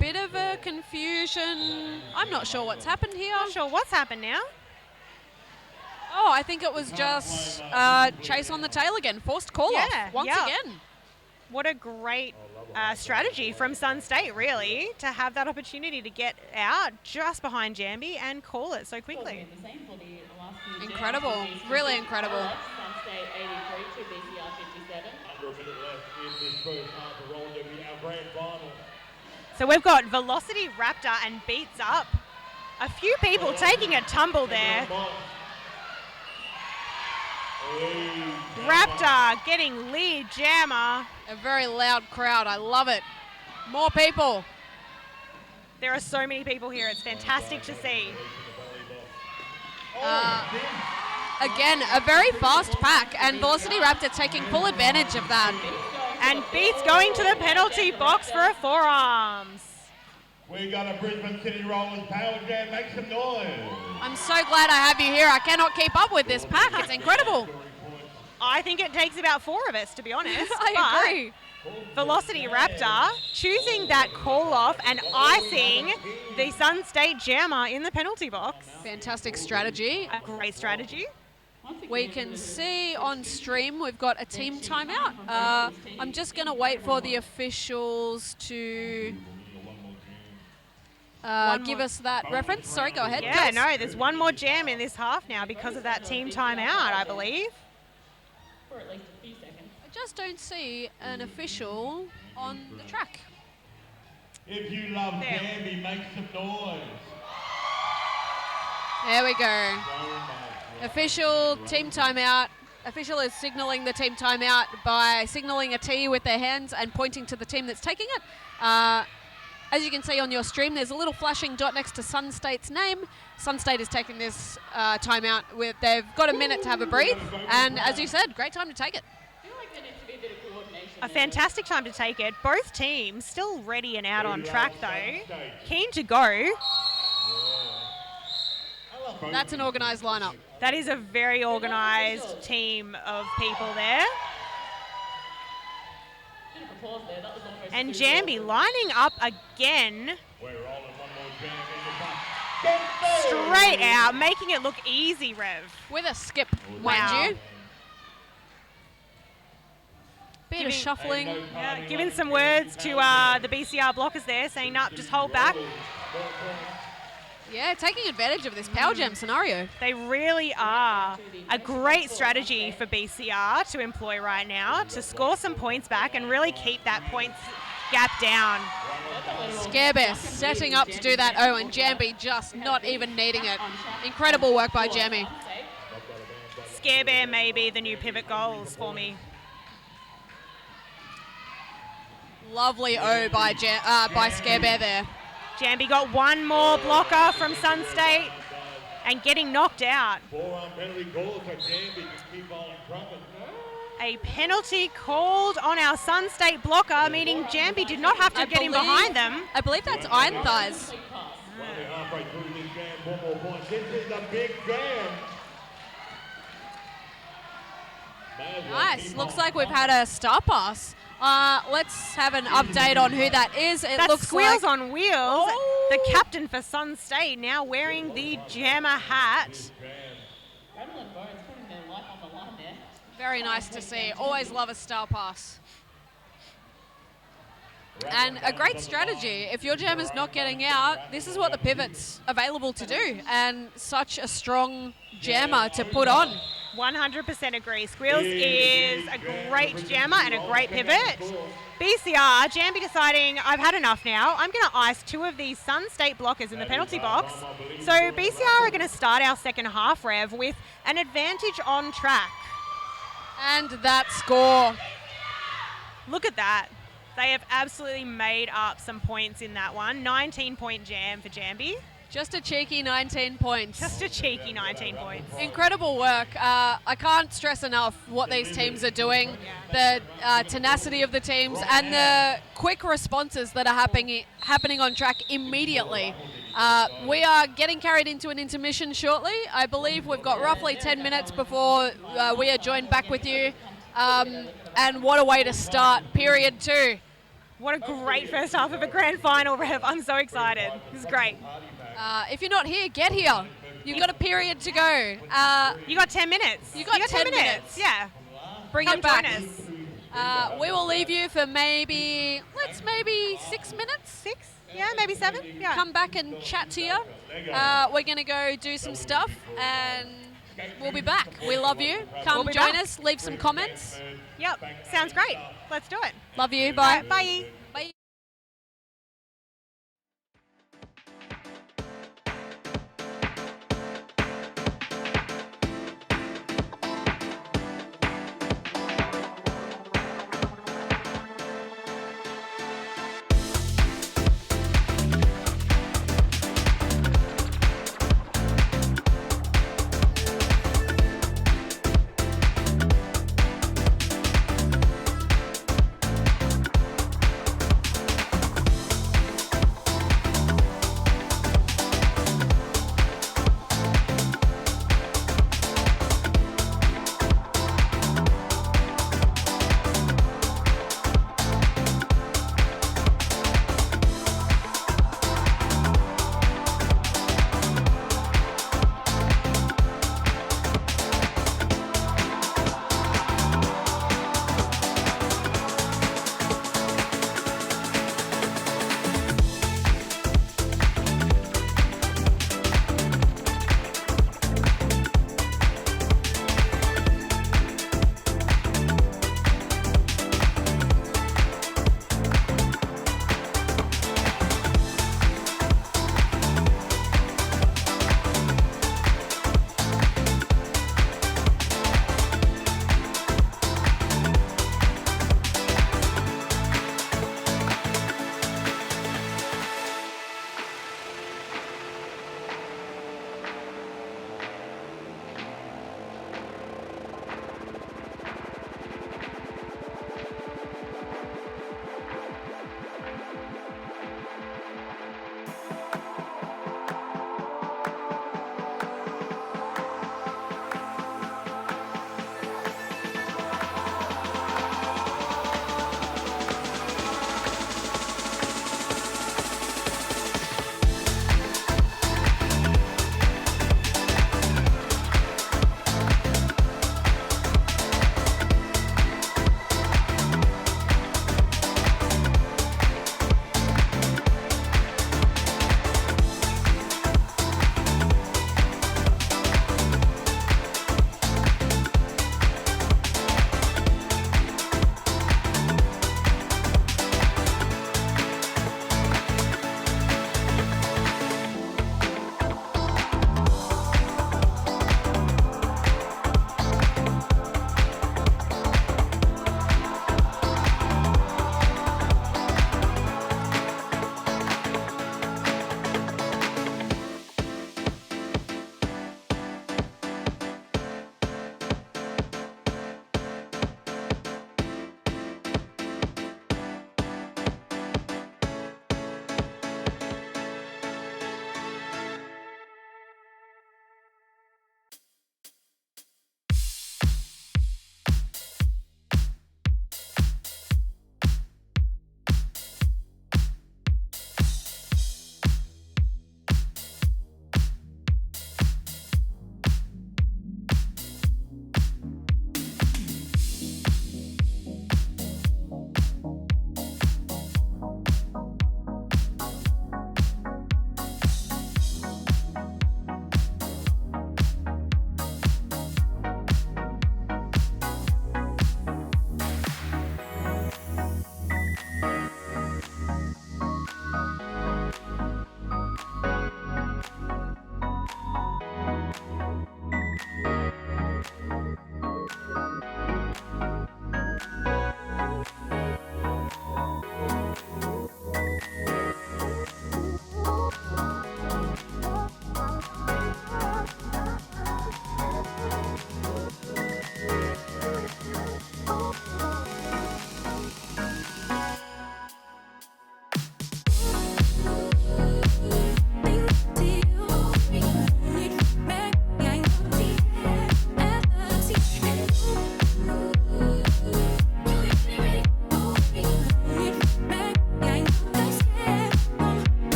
A: Bit of a confusion. I'm not sure what's happened here.
B: Not sure what's happened now.
A: Oh, I think it was just chase on the tail again. Forced call off once again.
B: What a great strategy from Sunstate, really, to have that opportunity to get out just behind Jambi and call it so quickly.
A: Incredible. Really incredible.
C: Sunstate 83 to BCR 57.
D: Under a minute left in this first half of Roll Derby, our grand final.
B: So we've got Velocity, Raptor and Beats up. A few people taking a tumble there. Raptor getting lead jammer.
A: A very loud crowd. I love it. More people.
B: There are so many people here. It's fantastic to see.
A: Again, a very fast pack, and Velocity Raptor taking full advantage of that.
B: And Beats going to the penalty box for a forearms.
D: We got a Brisbane City Rollers Power Jam. Make some noise.
A: I'm so glad I have you here. I cannot keep up with this pack. It's incredible.
B: I think it takes about 4 of us, to be honest.
A: I agree.
B: Velocity Raptor choosing that call off and icing the Sunstate jammer in the penalty box.
A: Fantastic strategy.
B: A great strategy.
A: We can see on stream we've got a team timeout. I'm just going to wait for the officials to give us that reference. Sorry, go ahead.
B: Yeah,
A: Kels.
B: no, there's one more jam in this half now because of that team timeout, I believe.
C: For at least a few seconds.
A: I just don't see an official on the track.
D: If you love
B: There.
D: Candy, make some noise.
A: There we go. Official team timeout. Official is signalling the team timeout by signalling a T with their hands and pointing to the team that's taking it. As you can see on your stream, there's a little flashing dot next to Sunstate's name. Sunstate is taking this timeout. They've got a minute to have a breathe. And as you said, great time to take it.
C: I feel like there needs to be a bit of coordination.
B: A fantastic time to take it. Both teams still ready and out on track though. Keen to go.
A: That's an organised lineup.
B: That is a very organised team of people there.
C: Bit of applause there. That was almost
B: And
C: too
B: Jambi
C: good.
B: lining up again.
D: We're rolling one more jam in the back.
B: Straight out, making it look easy, Rev.
A: With a skip,
B: Wow.
A: mind you. Bit
B: Giving-
A: of shuffling.
B: Yeah, giving some words to the BCR blockers there, saying, "No, just hold back."
A: Yeah, taking advantage of this power jam scenario.
B: They really are. A great strategy for BCR to employ right now to score some points back and really keep that points gap down.
A: Scarebear setting up to do that. Oh, and Jambi just not even needing it. Incredible work by Jamie.
B: Scare Bear may be the new pivot goals for me.
A: Lovely O by Scarebear there.
B: Jambi got one more blocker from Sunstate and getting knocked out.
D: 4 penalty calls for Candy to keep on trumping.
B: A penalty called on our Sunstate blocker, meaning Jambi did not have to get in behind them.
A: I believe that's Iron Thighs.
D: Roughly halfway through this jam, 4 more points. This is the big jam.
A: Nice. Looks like we've had a star pass. Let's have an update on who that is. It
B: That's
A: looks
B: Squeals
A: like
B: on Wheels,
A: Oh.
B: the captain for Sunstate, now wearing the jammer hat.
C: Bramble and Bones putting their life on the line there.
A: very nice to see. Always love a star pass. And a great strategy. If your jammer's not getting out, this is what the pivot's available to do. And such a strong jammer to put on.
B: 100% agree. Squeals is a great jammer and a great pivot. BCR, Jambi deciding, I've had enough now. I'm going to ice 2 of these Sunstate blockers in the penalty box. So BCR are going to start our second half, Rev, with an advantage on track.
A: And that score.
B: Look at that. They have absolutely made up some points in that one. 19-point jam for Jambi.
A: Just a cheeky 19 points.
B: Just a cheeky 19 points.
A: Incredible work. I can't stress enough what these teams are doing, the tenacity of the teams, and the quick responses that are happening on track immediately. We are getting carried into an intermission shortly. I believe we've got roughly 10 minutes before we are joined back with you. And what a way to start period 2.
B: What a great first half of a grand final, Rev. I'm so excited. This is great.
A: If you're not here, get here. You've got a period to go.
B: You got 10 minutes.
A: You got 10 minutes.
B: Yeah.
A: Bring
B: Come
A: it back.
B: join us.
A: We will leave you for maybe 6 minutes.
B: 6? Yeah, maybe 7? Yeah.
A: Come back and chat to you. We're going to go do some stuff and we'll be back. We love you. Come
B: We'll be
A: join
B: back.
A: us. Leave some comments.
B: Yep. Sounds great. Let's do it.
A: Love you.
B: All
A: Bye.
B: right, bye.
A: Bye.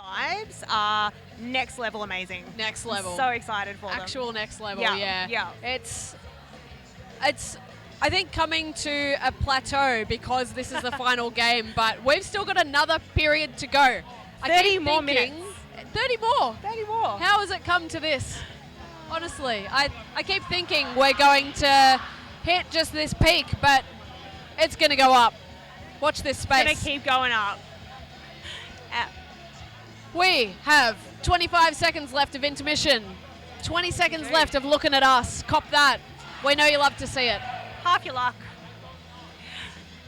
B: vibes are next level amazing.
A: Next level.
B: So excited for them.
A: Actual next level,
B: Yeah, yeah.
A: It's I think coming to a plateau because this is the final game, but we've still got another period to go.
B: 30 more minutes.
A: 30 more.
B: 30 more.
A: How has it come to this? Honestly, I keep thinking we're going to hit just this peak, but it's going to go up. Watch this space.
B: It's going to keep going up.
A: We have 25 seconds left of intermission. 20 seconds left of looking at us. Cop that. We know you love to see it.
B: Half your luck.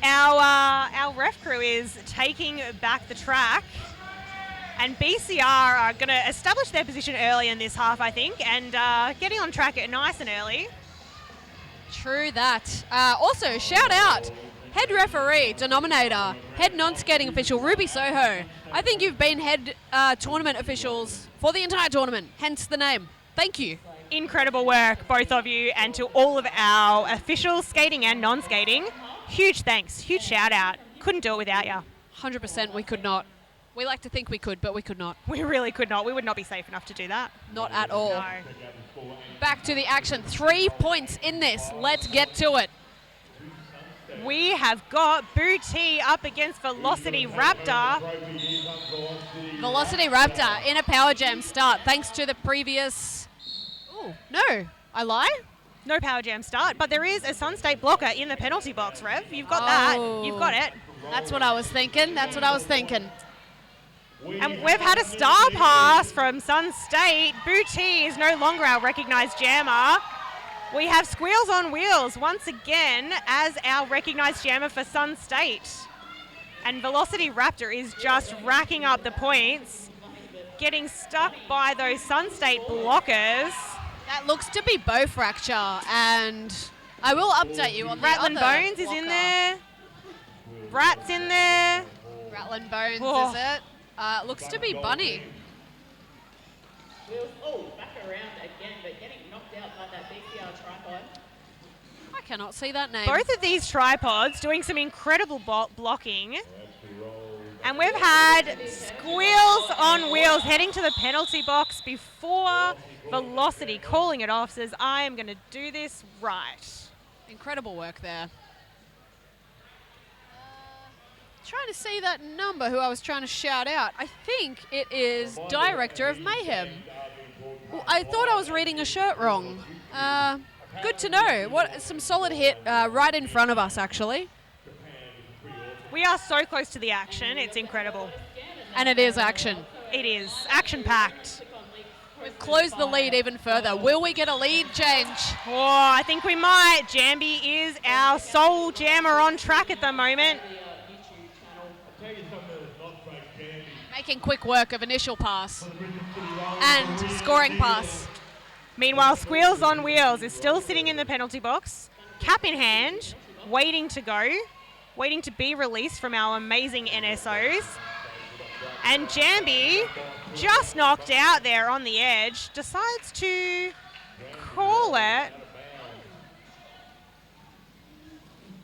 B: Our ref crew is taking back the track, and BCR are going to establish their position early in this half, I think, and getting on track nice and early.
A: True that. Also, shout out, head referee, denominator, head non-skating official, Ruby Soho. I think you've been head tournament officials for the entire tournament, hence the name. Thank you.
B: Incredible work, both of you, and to all of our officials, skating and non-skating. Huge thanks, huge shout out. Couldn't do it without you.
A: 100% we could not. We like to think we could, but we could not.
B: We really could not. We would not be safe enough to do that.
A: Not at all.
B: No.
A: Back to the action. 3 points in this. Let's get to it.
B: We have got Booty up against Velocity Raptor.
A: Velocity Raptor in a power jam start thanks to the previous... Oh, no. I lie?
B: No power jam start, but there is a Sunstate blocker in the penalty box, Rev. You've got that. You've got it.
A: That's what I was thinking. That's what I was thinking.
B: And we've had a star pass from Sunstate. Booty is no longer our recognised jammer. We have Squeals on Wheels once again as our recognised jammer for Sunstate. And Velocity Raptor is just racking up the points, getting stuck by those Sunstate blockers.
A: That looks to be bow fracture, and I will update you on the
B: Rattling
A: other
B: Bones is
A: blocker.
B: in there. Rat's in there.
A: Rattling Bones,
B: Oh.
A: is it? Looks to be Bunny.
C: Wheels, back around again, but getting knocked out by that BCR tripod.
A: I cannot see that name.
B: Both of these tripods doing some incredible blocking. And we've had Squeals on Wheels heading to the penalty box before Velocity calling it off, says, I am going to do this right.
A: Incredible work there. Trying to see that number who I was trying to shout out. I think it is Director of Mayhem. Well, I thought I was reading a shirt wrong. Good to know. Some solid hit right in front of us, actually.
B: We are so close to the action. It's incredible.
A: And it is action.
B: It is action-packed.
A: We've closed the lead even further. Will we get a lead change?
B: Oh, I think we might. Jambi is our sole jammer on track at the moment.
A: Making quick work of initial pass and scoring pass.
B: Meanwhile, Squeals on Wheels is still sitting in the penalty box, cap in hand, waiting to go, waiting to be released from our amazing NSOs. And Jambi, just knocked out there on the edge, decides to call it.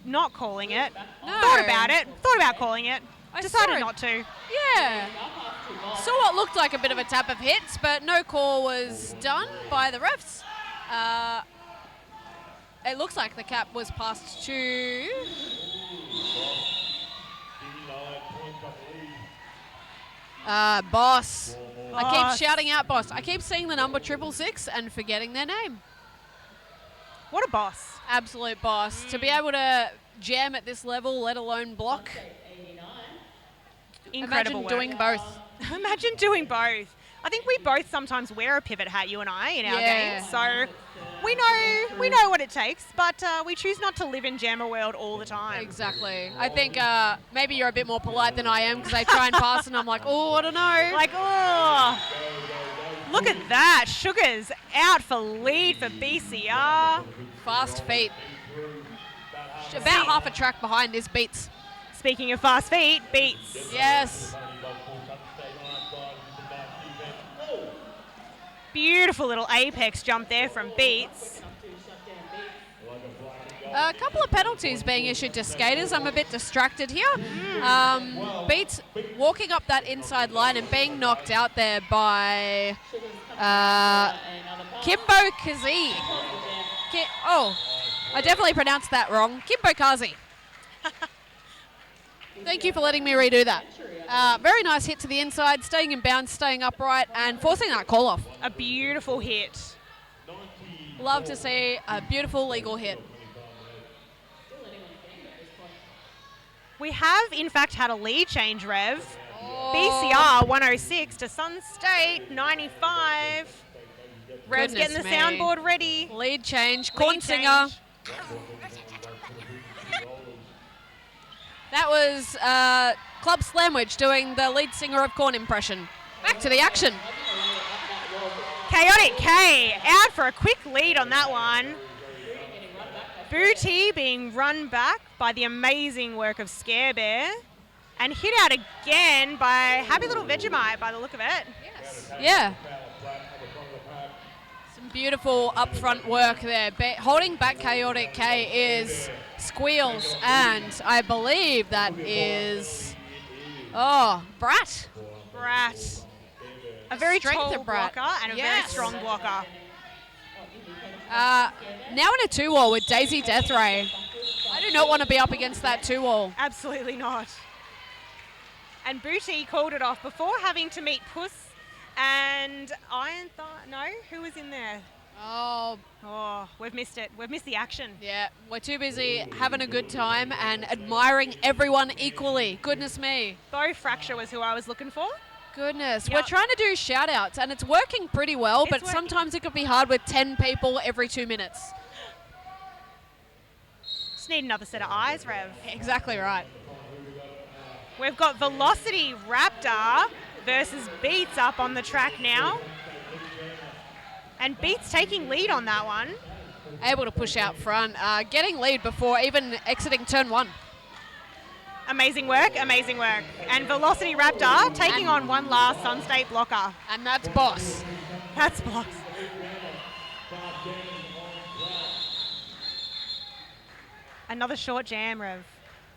B: Not calling it.
A: No.
B: Thought about it. Thought about calling it.
A: I
B: Decided
A: saw it.
B: not to.
A: Yeah. Saw what looked like a bit of a tap of hits, but no call was done by the refs. It looks like the cap was passed to... Boss. I
B: Boss.
A: keep shouting out Boss. I keep seeing the number 666 and forgetting their name.
B: What a boss.
A: Absolute boss. To be able to jam at this level, let alone block.
B: Incredible
A: Imagine
B: work.
A: doing both.
B: Imagine doing both. I think we both sometimes wear a pivot hat, you and I, in our
A: Yeah.
B: games. So we know what it takes, but we choose not to live in Jammer World all the time.
A: Exactly. I think maybe you're a bit more polite than I am because I try and pass and I'm like, oh, I don't know.
B: Like, oh, look at that. Sugar's out for lead for BCR.
A: Fast feet. About half a track behind is Beats.
B: Speaking of fast feet, Beats.
A: Yes.
B: Beautiful little apex jump there from Beats.
A: A couple of penalties being issued to skaters. I'm a bit distracted here. Beats walking up that inside line and being knocked out there by Kimbo Kazi. I definitely pronounced that wrong. Kimbo Kazi. Thank you for letting me redo that. Very nice hit to the inside, staying in bounds, staying upright, and forcing that call off.
B: A beautiful hit.
A: Love to see a beautiful legal hit.
B: We have, in fact, had a lead change, Rev. BCR 106 to Sunstate 95. Rev's getting the soundboard ready.
A: Lead change. Corn singer. That was Club Slamwich doing the lead singer of Corn impression. Back to the action.
B: Chaotic K out for a quick lead on that one. Booty being run back by the amazing work of Scare Bear. And hit out again by Happy Little Vegemite by the look of it.
A: Yes. Yeah. Some beautiful upfront work there. Holding back Chaotic K is Squeals, and I believe that is Brat.
B: Brat. A very tall blocker and a very strong blocker.
A: Now in a 2-wall with Daisy Deathray. I do not want to be up against that 2-wall.
B: Absolutely not. And Booty called it off before having to meet Puss and Iron Thigh. No, who was in there?
A: Oh,
B: we've missed it. We've missed the action.
A: Yeah, we're too busy having a good time and admiring everyone equally. Goodness me.
B: Bo Fracture was who I was looking for.
A: Goodness.
B: Yep.
A: We're trying to do shout-outs, and it's working pretty well, but sometimes it could be hard with 10 people every 2 minutes.
B: Just need another set of eyes, Rev.
A: Exactly right.
B: We've got Velocity Raptor versus Beats up on the track now. And Beats taking lead on that one.
A: Able to push out front, getting lead before even exiting turn 1.
B: Amazing work, amazing work. And Velocity Raptor taking on one last Sunstate blocker.
A: And that's Boss.
B: That's Boss. Another short jam, Rev.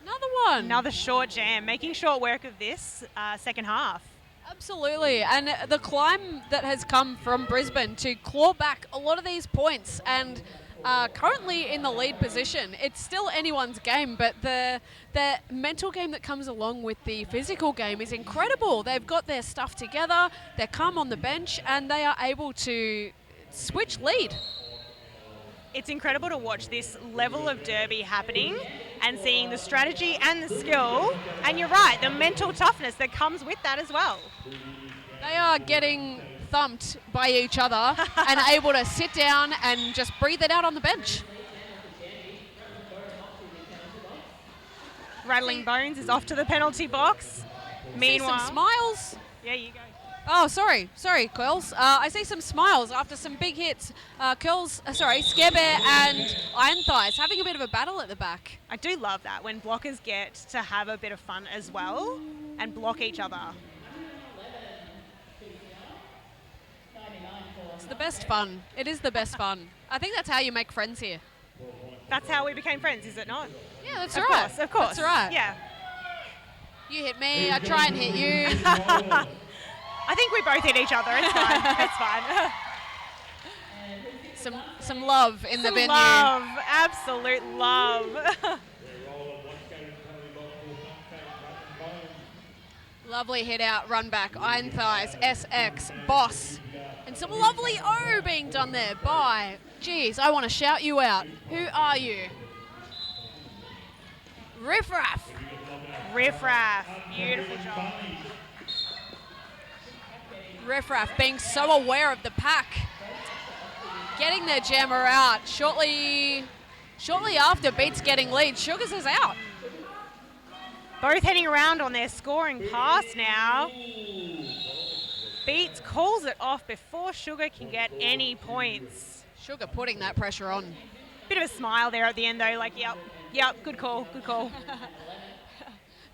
A: Another one.
B: Another short jam, making short work of this second half.
A: Absolutely, and the climb that has come from Brisbane to claw back a lot of these points and currently in the lead position. It's still anyone's game, but the mental game that comes along with the physical game is incredible. They've got their stuff together, they're calm on the bench, and they are able to switch lead.
B: It's incredible to watch this level of derby happening and seeing the strategy and the skill. And you're right, the mental toughness that comes with that as well.
A: They are getting thumped by each other and able to sit down and just breathe it out on the bench.
B: Rattling Bones is off to the penalty box. Meanwhile,
A: some smiles.
B: Yeah, you go.
A: Oh, sorry, Curls. I see some smiles after some big hits. Scare Bear and Iron Thighs having a bit of a battle at the back.
B: I do love that when blockers get to have a bit of fun as well and block each other.
A: It's the best fun. It is the best fun. I think that's how you make friends here.
B: That's how we became friends, is it not?
A: Yeah, that's right.
B: Of course.
A: That's right.
B: Yeah.
A: You hit me, I try and hit you.
B: I think we both hit each other. It's fine. It's fine.
A: Some love in the venue.
B: Love, absolute love.
A: Lovely hit out, run back, Iron Thighs, SX, Boss. And some lovely O being done there by, geez, I want to shout you out. Who are you? Riff Raff.
B: Riff Raff, beautiful job.
A: Riff Raff being so aware of the pack. Getting their jammer out. Shortly after Beats getting lead, Sugars is out.
B: Both heading around on their scoring pass now. Beats calls it off before Sugar can get any points.
A: Sugar putting that pressure on.
B: Bit of a smile there at the end though, like, yep, good call.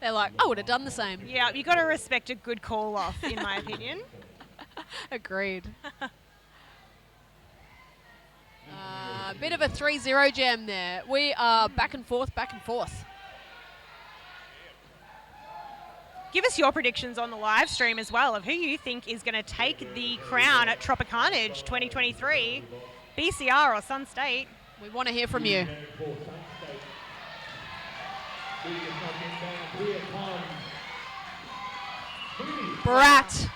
A: They're like, I would have done the same.
B: Yeah, you got to respect a good call off, in my opinion.
A: Agreed. Bit of a 3-0 jam there. We are back and forth, back and forth.
B: Give us your predictions on the live stream as well of who you think is going to take the crown at Tropicarnage 2023, BCR or Sunstate.
A: We want to hear from you. Brat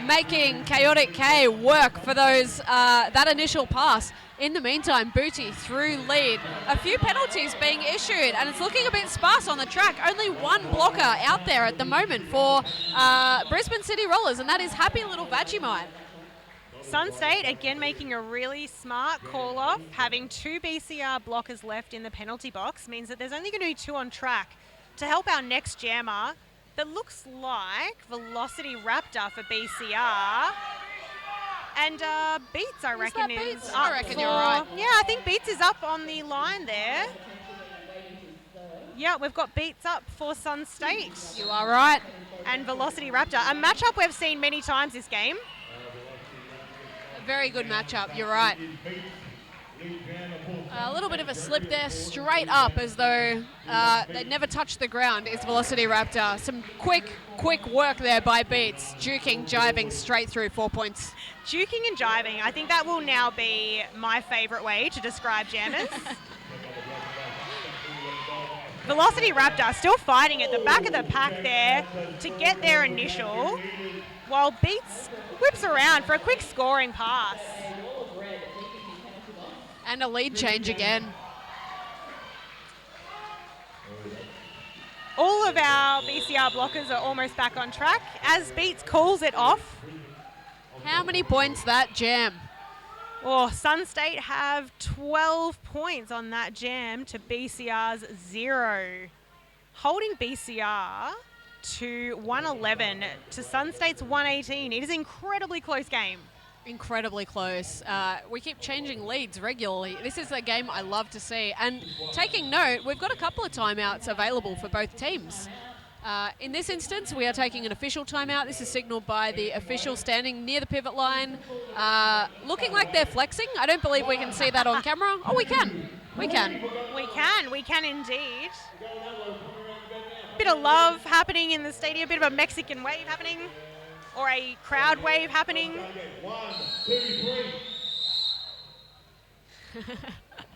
A: making Chaotic K work for those that initial pass. In the meantime, Booty through lead. A few penalties being issued, and it's looking a bit sparse on the track. Only one blocker out there at the moment for Brisbane City Rollers, and that is Happy Little Vegemite.
B: Sunstate again making a really smart call off. Having 2 BCR blockers left in the penalty box means that there's only going to be 2 on track to help our next jammer that looks like Velocity Raptor for BCR. And Beats, I reckon, is up.
A: I reckon you're right.
B: Yeah, I think Beats is up on the line there. Yeah, we've got Beats up for Sunstate.
A: You are right.
B: And Velocity Raptor. A matchup we've seen many times this game.
A: A very good matchup, you're right. A little bit of a slip there, straight up as though they never touched the ground is Velocity Raptor. Some quick work there by Beats. Juking, jiving straight through 4 points.
B: Juking and jiving, I think that will now be my favourite way to describe jammers. Velocity Raptor still fighting at the back of the pack there to get their initial, while Beats whips around for a quick scoring pass.
A: And a lead change again.
B: All of our BCR blockers are almost back on track as Beats calls it off.
A: How many points that jam?
B: Oh, Sunstate have 12 points on that jam to BCR's 0. Holding BCR to 111 to Sunstate's 118. It is an incredibly close game.
A: Incredibly close. We keep changing leads regularly. This is a game I love to see. And taking note, we've got a couple of timeouts available for both teams. In this instance, we are taking an official timeout. This is signalled by the official standing near the pivot line, looking like they're flexing. I don't believe we can see that on camera. Oh, we can. We can.
B: We can indeed. Bit of love happening in the stadium, bit of a Mexican wave happening, or a crowd wave happening.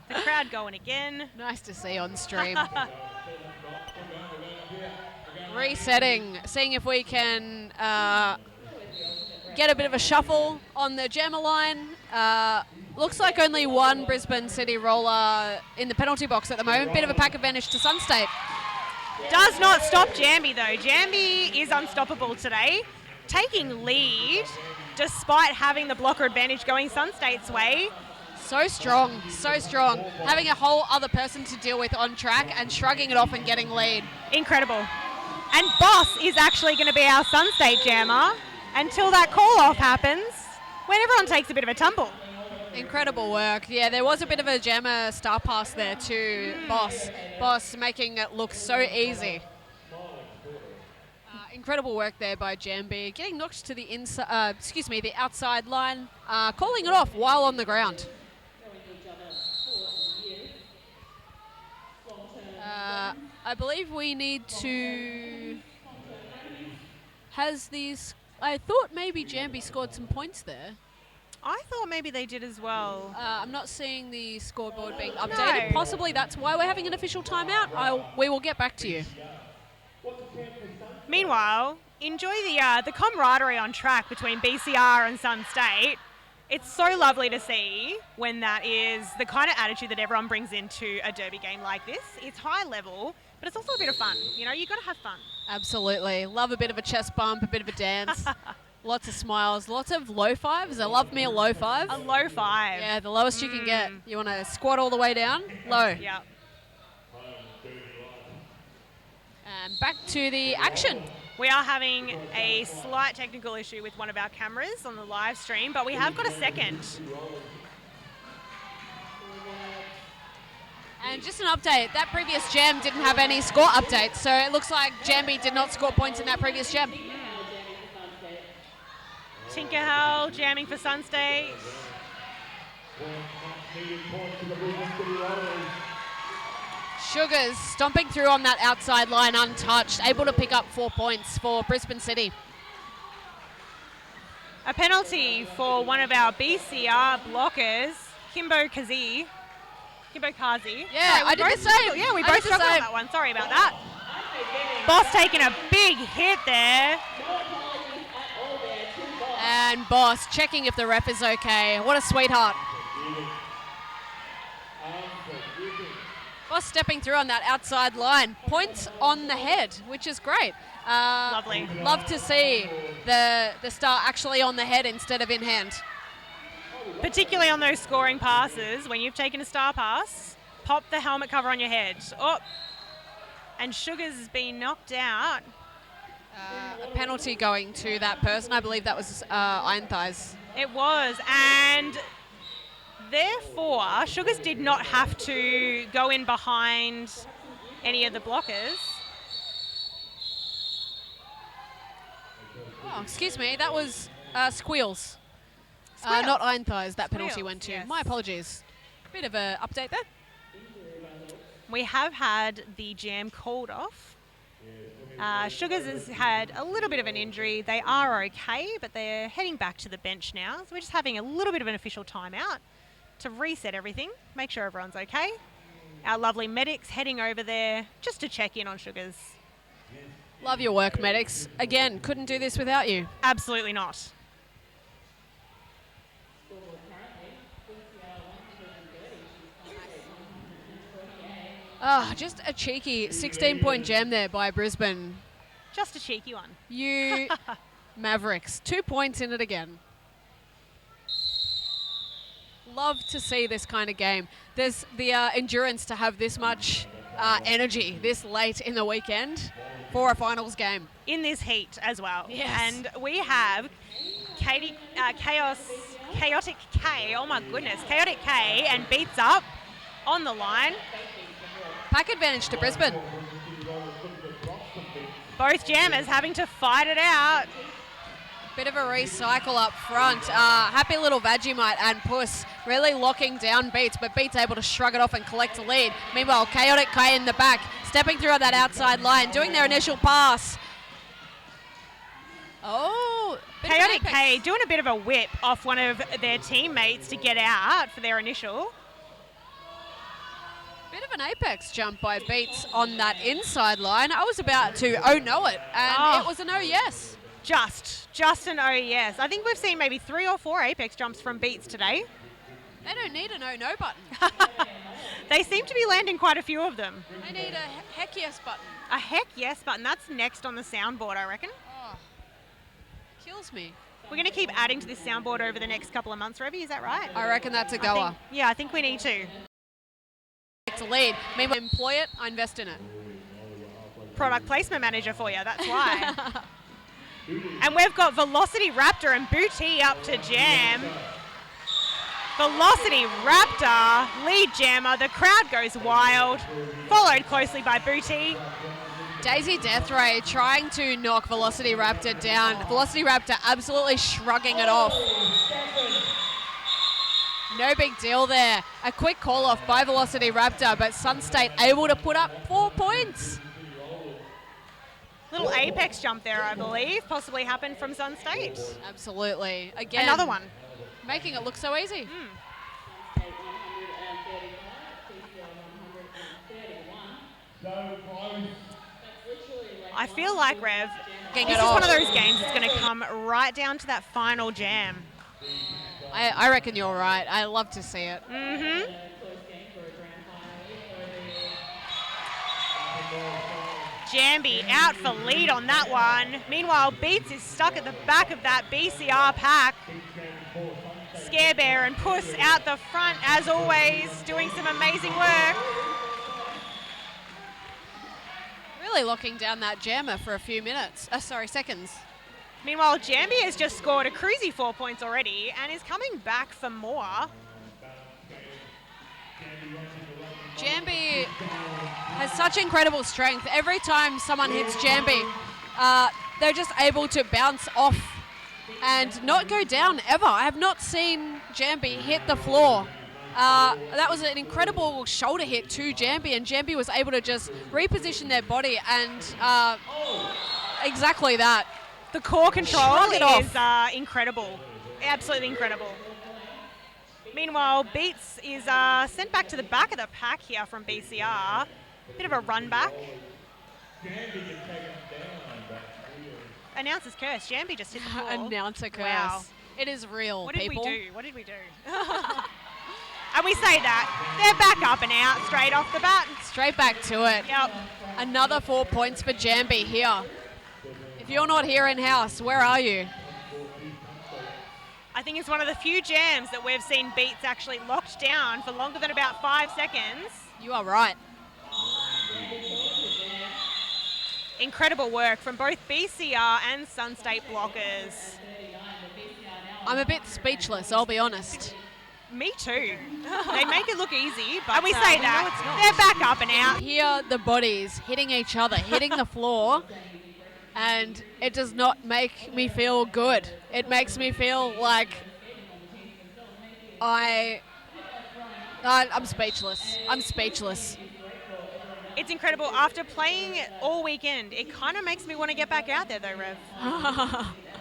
B: The crowd going again.
A: Nice to see on stream. Resetting, seeing if we can get a bit of a shuffle on the jammer line. Looks like only one Brisbane City roller in the penalty box at the moment. Bit of a pack advantage to Sunstate.
B: Does not stop Jambi though. Jambi is unstoppable today. Taking lead despite having the blocker advantage going Sunstate's way.
A: So strong, so strong. Having a whole other person to deal with on track and shrugging it off and getting lead.
B: Incredible. And Boss is actually going to be our Sunstate jammer until that call-off happens when everyone takes a bit of a tumble.
A: Incredible work. Yeah, there was a bit of a jammer star pass there to Boss. Boss making it look so easy. Incredible work there by Jambi, getting knocked to the inside. The outside line, calling it off while on the ground. I believe we need to. I thought maybe Jambi scored some points there.
B: I thought maybe they did as well.
A: I'm not seeing the scoreboard being updated. No. Possibly that's why we're having an official timeout. We will get back to you.
B: Meanwhile, enjoy the camaraderie on track between BCR and Sunstate. It's so lovely to see when that is the kind of attitude that everyone brings into a derby game like this. It's high level, but it's also a bit of fun. You know, you've got to have fun.
A: Absolutely. Love a bit of a chest bump, a bit of a dance. Lots of smiles, lots of low fives. I love me a low five.
B: A low five.
A: Yeah, the lowest you can get. You want to squat all the way down? Low.
B: Yeah.
A: And back to the action.
B: We are having a slight technical issue with one of our cameras on the live stream, but we have got a second.
A: And just an update, that previous jam didn't have any score updates, so it looks like Jambi did not score points in that previous jam.
B: Tinkerhell jamming for Sunstate.
D: Needed points for the Brisbane City Rollers.
A: Sugars stomping through on that outside line untouched, able to pick up 4 points for Brisbane City.
B: A penalty for one of our BCR blockers, Kimbo Kazi.
A: Yeah, I did the same.
B: Yeah, we
A: I
B: both
A: did the
B: struggled on
A: same.
B: that one. Sorry about that. Boss taking a big hit there.
A: And Boss checking if the ref is okay. What a sweetheart. Boss stepping through on that outside line. Points on the head, which is great.
B: Lovely.
A: Love to see the star actually on the head instead of in hand.
B: Particularly on those scoring passes, when you've taken a star pass, pop the helmet cover on your head. Oh, and Sugars has been knocked out.
A: A penalty going to that person. I believe that was Iron Thighs.
B: It was, and therefore, Sugars did not have to go in behind any of the blockers.
A: Oh, excuse me, that was Squeals.
B: Squeals.
A: Not Iron Thighs that penalty
B: Squeals,
A: went to.
B: yes.
A: My apologies. Bit of an update there.
B: We have had the jam called off. Sugars has had a little bit of an injury. They are okay, but they're heading back to the bench now. So we're just having a little bit of an official timeout to reset everything, make sure everyone's okay. Our lovely medics heading over there just to check in on Sugars.
A: Love your work, medics. Again, couldn't do this without you.
B: Absolutely not.
A: Just a cheeky 16-point jam there by Brisbane.
B: Just a cheeky one.
A: You Mavericks, 2 points in it again. Love to see this kind of game. There's the endurance to have this much energy this late in the weekend for a finals game.
B: In this heat as well.
A: Yes.
B: And we have Chaotic K, oh my goodness, Chaotic K and Beats Up on the line.
A: Pack advantage to Brisbane.
B: Both jammers having to fight it out.
A: Bit of a recycle up front. Happy little Vegemite and Puss really locking down Beats, but Beats able to shrug it off and collect a lead. Meanwhile, Chaotic K in the back, stepping through on that outside line, doing their initial pass. Oh,
B: Chaotic K doing a bit of a whip off one of their teammates to get out for their initial.
A: Bit of an apex jump by Beats on that inside line. I was about to no it, and it was a no yes.
B: Just an oh yes. I think we've seen maybe 3 or 4 apex jumps from Beats today.
A: They don't need a no button.
B: They seem to be landing quite a few of them.
A: They need a heck yes button.
B: A heck yes button. That's next on the soundboard, I reckon.
A: Oh, kills me.
B: We're going to keep adding to this soundboard over the next couple of months, Revy. Is that right?
A: I reckon that's a goer.
B: I think we need to.
A: To lead. Meanwhile, employ it, I invest in it.
B: Product placement manager for you, that's why. And we've got Velocity Raptor and Booty up to jam. Velocity Raptor, lead jammer. The crowd goes wild, followed closely by Booty.
A: Daisy Deathray trying to knock Velocity Raptor down. Velocity Raptor absolutely shrugging it off. No big deal there. A quick call off by Velocity Raptor, but Sunstate able to put up 4 points.
B: Little apex jump there, I believe, possibly happened from Sunstate.
A: Absolutely. Again,
B: another one.
A: Making it look so easy.
B: I feel like, Rev,
A: Getting
B: this
A: it
B: is
A: off.
B: one of those games that's going to come right down to that final jam.
A: I reckon you're right. I love to see it.
B: Mm-hmm. Jambi out for lead on that one. Meanwhile, Beats is stuck at the back of that BCR pack. Scare Bear and Puss out the front, as always, doing some amazing work.
A: Really locking down that jammer for a few minutes. seconds.
B: Meanwhile, Jambi has just scored a cruisy 4 points already and is coming back for more.
A: Jambi has such incredible strength. Every time someone hits Jambi, they're just able to bounce off and not go down ever. I have not seen Jambi hit the floor. That was an incredible shoulder hit to Jambi, and Jambi was able to just reposition their body and exactly that.
B: The core control
A: Shrug it
B: is incredible. Absolutely incredible. Meanwhile, Beats is sent back to the back of the pack here from BCR. Bit of a run back. Announcer's curse. Jambi just hit the floor.
A: Announcer curse.
B: Wow.
A: It is real,
B: What did
A: people.
B: we do? What did we do? And we say that. They're back up and out straight off the bat.
A: Straight back to it.
B: Yep.
A: Another 4 points for Jambi here. If you're not here in-house, where are you?
B: I think it's one of the few jams that we've seen Beats actually locked down for longer than about 5 seconds.
A: You are right.
B: Incredible work from both BCR and Sunstate blockers.
A: I'm a bit speechless, I'll be honest.
B: Me too. They make it look easy, but and we say that. They're back up and out.
A: Hear the bodies hitting each other, hitting the floor, and it does not make me feel good. It makes me feel like I'm speechless. I'm speechless.
B: It's incredible. After playing all weekend, it kind of makes me want to get back out there though, Rev.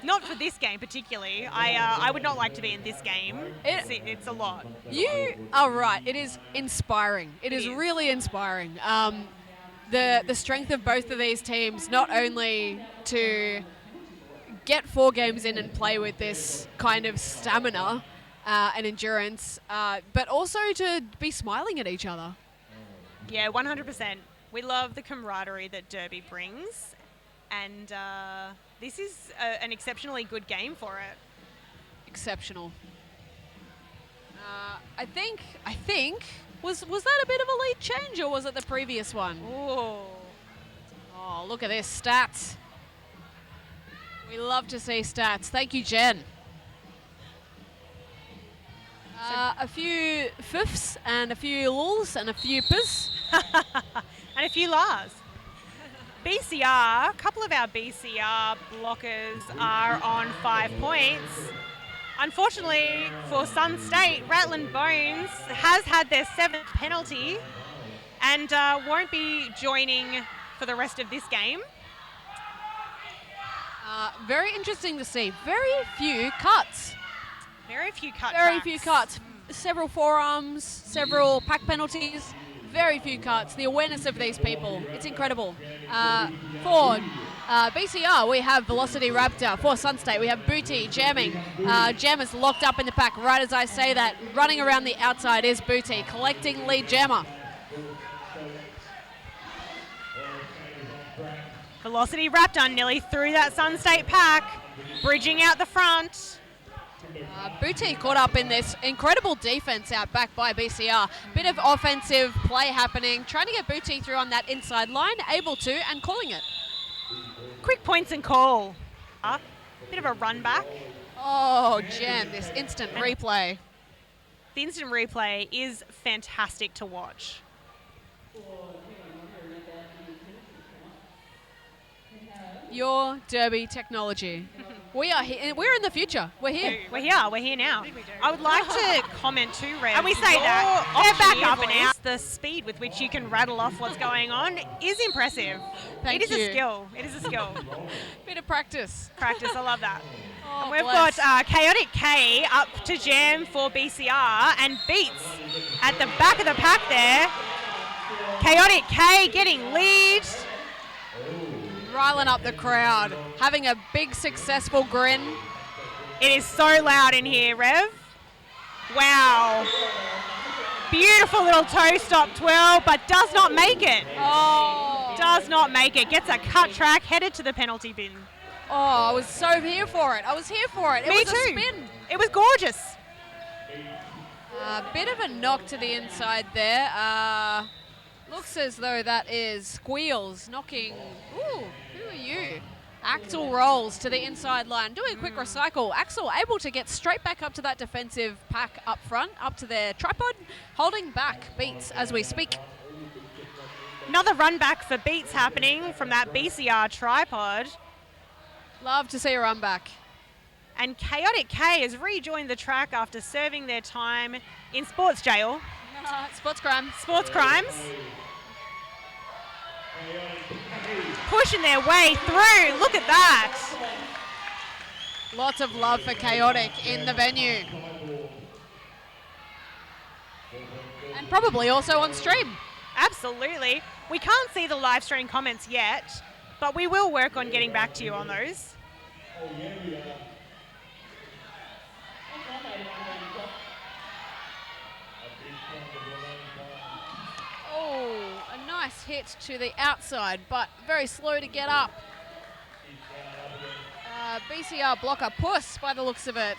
B: Not for this game particularly. I would not like to be in this game. It's a lot.
A: You are right. It is inspiring. It is really inspiring. The strength of both of these teams, not only to get 4 games in and play with this kind of stamina and endurance, but also to be smiling at each other.
B: Yeah, 100%. We love the camaraderie that Derby brings, and this is an exceptionally good game for it.
A: Exceptional. I think was that a bit of a lead change, or was it the previous one?
B: Ooh.
A: Oh, look at this stats. We love to see stats. Thank you, Jen. A few fifths and a few lulls and a few piss.
B: And a few Lars. BCR, a couple of our BCR blockers are on 5 points. Unfortunately for Sunstate, Rattling Bones has had their 7th penalty and won't be joining for the rest of this game.
A: Very interesting to see. Very few cuts.
B: Very few cut
A: Very
B: tracks.
A: few cuts. Several forearms, several pack penalties. Very few cuts. The awareness of these people, it's incredible. For BCR, we have Velocity Raptor. For Sunstate, we have Booty jamming. Jammer's locked up in the pack. Right as I say that, running around the outside is Booty, collecting lead jammer.
B: Velocity Raptor nearly through that Sunstate pack, bridging out the front.
A: Booty caught up in this incredible defense out back by BCR. Bit of offensive play happening, trying to get Booty through on that inside line, able to, and calling it.
B: Quick points and call. Bit of a run back.
A: Oh, Jen, this instant replay.
B: The instant replay is fantastic to watch.
A: Your Derby technology. We are here. We're in the future. We're here.
B: We're here now. I would like to comment too, Rev. And we say that. They're back up and out. The speed with which you can rattle off what's going on is impressive.
A: Thank
B: it is
A: you.
B: a skill. It is a skill.
A: Bit of practice.
B: Practice, I love that.
A: Oh,
B: And we've
A: bless.
B: got Chaotic K up to jam for BCR and Beats at the back of the pack there. Chaotic K getting lead.
A: Riling up the crowd, having a big successful grin.
B: It is so loud in here, Rev. Wow. Beautiful little toe stop twirl, but does not make it.
A: Oh,
B: Does not make it. Gets a cut track, headed to the penalty bin.
A: I was so here for it. I was here for it. It
B: Me
A: was
B: too.
A: a spin.
B: It was gorgeous.
A: Bit of a knock to the inside there. Looks as though that is Squeals knocking. Ooh, who are you? Axel rolls to the inside line, doing a quick recycle. Axel able to get straight back up to that defensive pack up front, up to their tripod, holding back Beats as we speak.
B: Another run back for Beats happening from that BCR tripod.
A: Love to see a run back.
B: And Chaotic K has rejoined the track after serving their time in sports jail.
A: Sports crime.
B: Sports crimes. Pushing their way through. Look at that.
A: Lots of love for Chaotic in the venue. And probably also on stream.
B: Absolutely. We can't see the live stream comments yet, but we will work on getting back to you on those.
A: Oh, a nice hit to the outside, but very slow to get up. BCR blocker puss by the looks of it.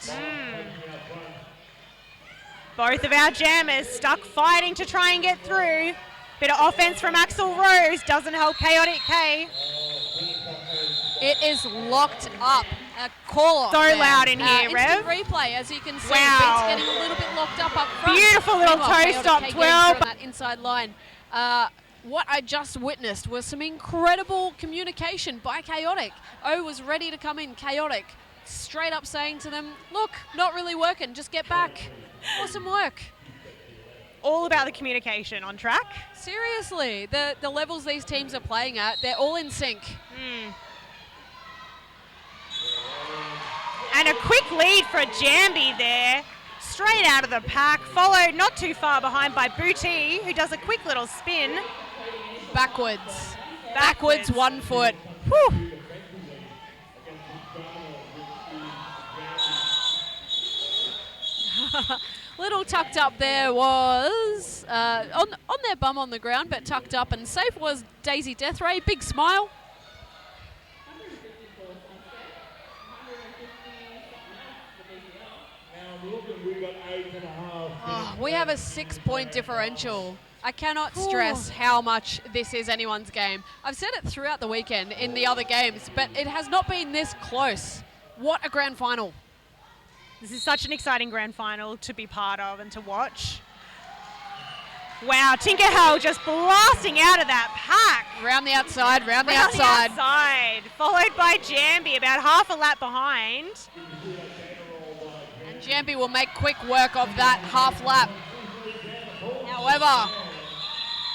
B: Both of our jammers stuck fighting to try and get through. Bit of offense from Axel Rose doesn't help Chaotic K.
A: It is locked up. A call off.
B: So
A: there.
B: loud in here,
A: instant
B: Rev.
A: replay, as you can see.
B: Wow.
A: Beats getting a little bit locked up front.
B: Beautiful little
A: Meanwhile,
B: toe
A: Chaotic
B: stop,
A: K
B: 12.
A: getting through on that inside line. What I just witnessed was some incredible communication by Chaotic. O was ready to come in. Chaotic straight up saying to them, look, not really working, just get back. Awesome work.
B: All about the communication on track.
A: Seriously, the levels these teams are playing at, they're all in sync.
B: And a quick lead for Jambi there. Straight out of the pack, followed not too far behind by Booty, who does a quick little spin.
A: Backwards 1 foot. Whew. Little tucked up there was on their bum on the ground, but tucked up and safe was Daisy Deathray. Big smile. Oh, we have a 6-point differential. I cannot stress how much this is anyone's game. I've said it throughout the weekend in the other games, but it has not been this close. What a grand final.
B: This is such an exciting grand final to be part of and to watch. Wow, Tinkerhell just blasting out of that pack.
A: Round the outside, round the
B: Round
A: outside.
B: the outside, followed by Jambi, about half a lap behind.
A: And Jambi will make quick work of that half lap. However,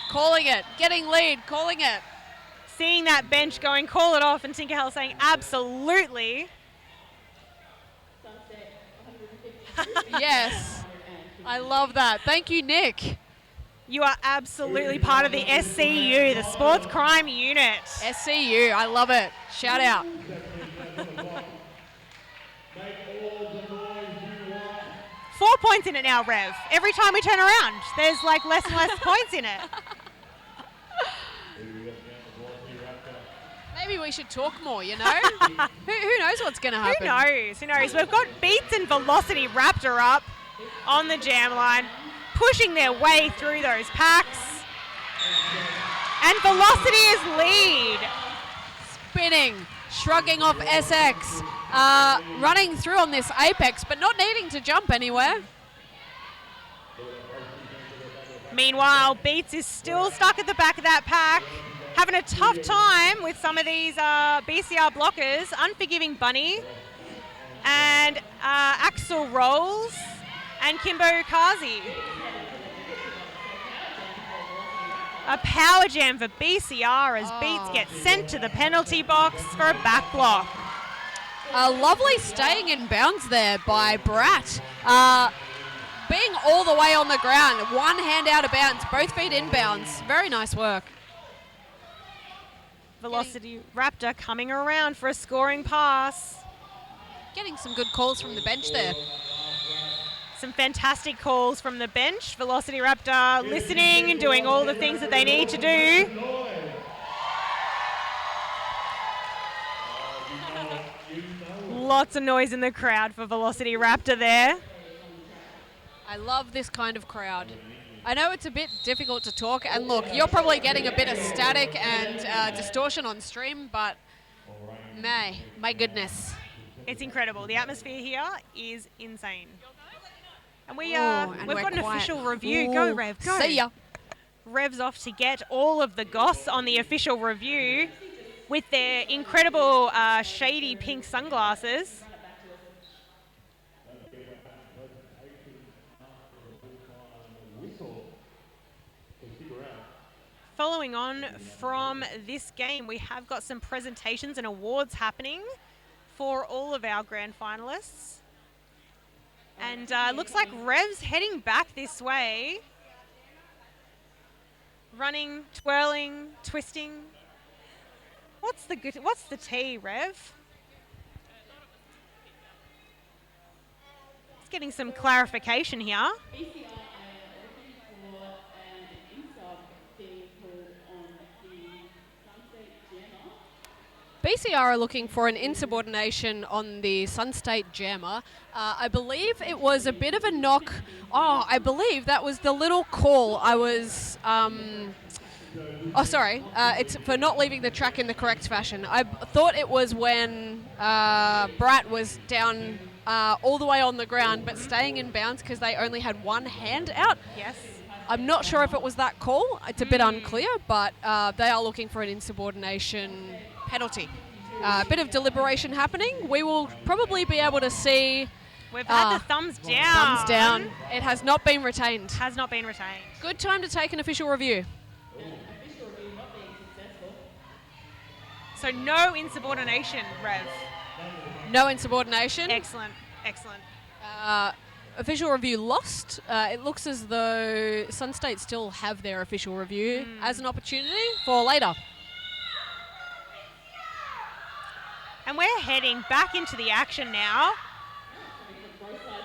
A: calling it, getting lead, calling it.
B: Seeing that bench going, call it off, and Tinkerhell saying absolutely.
A: Yes, I love that. Thank you, Nick.
B: You are absolutely part of the SCU, the Sports Crime Unit.
A: SCU, I love it. Shout out.
B: 4 points in it now, Rev. Every time we turn around, there's like less and less points in it.
A: Maybe we should talk more, you know? who knows what's going to happen?
B: Who knows? Who knows? We've got Beats and Velocity Raptor up on the jam line, pushing their way through those packs. And Velocity is lead.
A: Spinning, shrugging off SX, running through on this Apex, but not needing to jump anywhere.
B: Meanwhile, Beats is still stuck at the back of that pack, having a tough time with some of these BCR blockers. Unforgiving Bunny and Axel Rolls and Kimbo Kazi. A power jam for BCR as Beats get sent to the penalty box for a back block.
A: A lovely staying in bounds there by Brat. Being all the way on the ground, one hand out of bounds, both feet in bounds. Very nice work.
B: Velocity Raptor coming around for a scoring pass.
A: Getting some good calls from the bench there.
B: Some fantastic calls from the bench. Velocity Raptor listening and doing all the things that they need to do. Lots of noise in the crowd for Velocity Raptor there.
A: I love this kind of crowd. I know it's a bit difficult to talk, and look, you're probably getting a bit of static and distortion on stream, but my goodness.
B: It's incredible. The atmosphere here is insane. And we've
A: we're
B: got an
A: quiet.
B: official review.
A: Ooh,
B: Go, Rev, go.
A: See ya.
B: Rev's off to get all of the goss on the official review with their incredible shady pink sunglasses. following on from this game, we have got some presentations and awards happening for all of our grand finalists. And looks like Rev's heading back this way. Running, twirling, twisting. What's the T, Rev? Just getting some clarification here.
C: BCI are looking for an insub being pulled on the Sunstate jammer.
A: BCR are looking for an insubordination on the Sunstate jammer. I believe it was a bit of a knock. Oh, I believe that was the little call I was... it's for not leaving the track in the correct fashion. I thought it was when Brat was down all the way on the ground but staying in bounds because they only had one hand out.
B: Yes.
A: I'm not sure if it was that call. It's a bit unclear, but they are looking for an insubordination penalty. A bit of deliberation happening. We will probably be able to see...
B: We've had the thumbs down.
A: Thumbs down. It has not been retained.
B: Has not been retained.
A: Good time to take an official review.
C: Official review not being successful.
B: So no insubordination, Rev.
A: No insubordination.
B: Excellent, excellent.
A: Official review lost. It looks as though Sunstate still have their official review as an opportunity for later.
B: And we're heading back into the action now.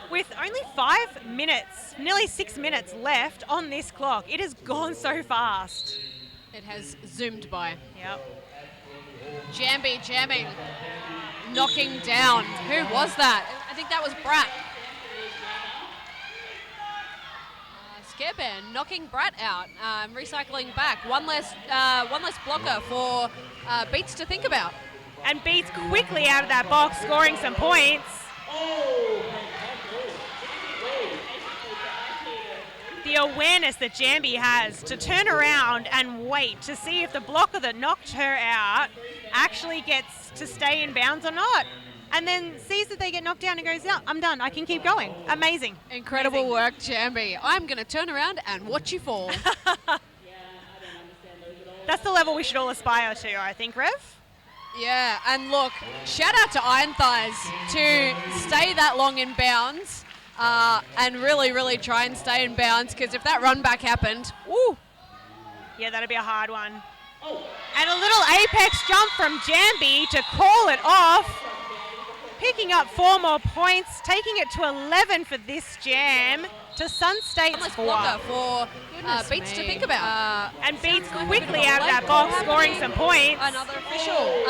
B: With only 5 minutes, nearly 6 minutes left on this clock. It has gone so fast.
A: It has zoomed by.
B: Yep.
A: Jambi jamming, knocking down. Who was that? I think that was Brat. Scare Bear knocking Brat out, recycling back. One less blocker for Beats to think about.
B: And Beats quickly out of that box, scoring some points. The awareness that Jambi has to turn around and wait to see if the blocker that knocked her out actually gets to stay in bounds or not. And then sees that they get knocked down and goes, yeah, I'm done. I can keep going. Amazing.
A: Incredible work, Jambi. I'm going to turn around and watch you fall.
B: That's the level we should all aspire to, I think, Rev.
A: Yeah, and look, shout out to Iron Thighs to stay that long in bounds and really, really try and stay in bounds, because if that run back happened, woo.
B: Yeah, that'd be a hard one. And a little apex jump from Jambi to call it off. Picking up 4 more points, taking it to 11 for this jam, to Sunstate's 4.
A: Blocker for Beats to think about.
B: And Beats quickly out of that box, scoring some points.
A: Another official.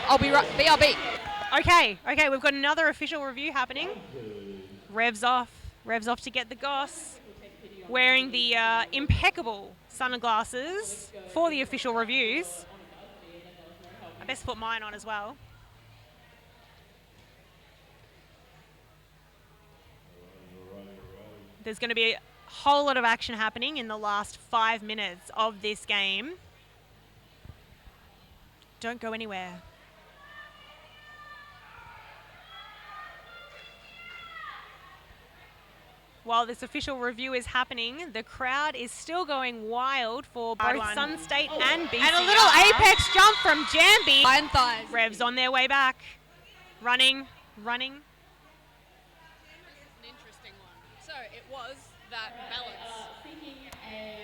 A: I'll be right. BRB.
B: Okay, we've got another official review happening. Rev's off to get the goss. Wearing the impeccable sunglasses for the official reviews. I best put mine on as well. There's going to be a whole lot of action happening in the last 5 minutes of this game. Don't go anywhere. While this official review is happening, the crowd is still going wild for both Sunstate and BCR. And a little apex jump from Jambi.
A: Iron Thighs.
B: Rev's on their way back. Running.
A: So it was that balance.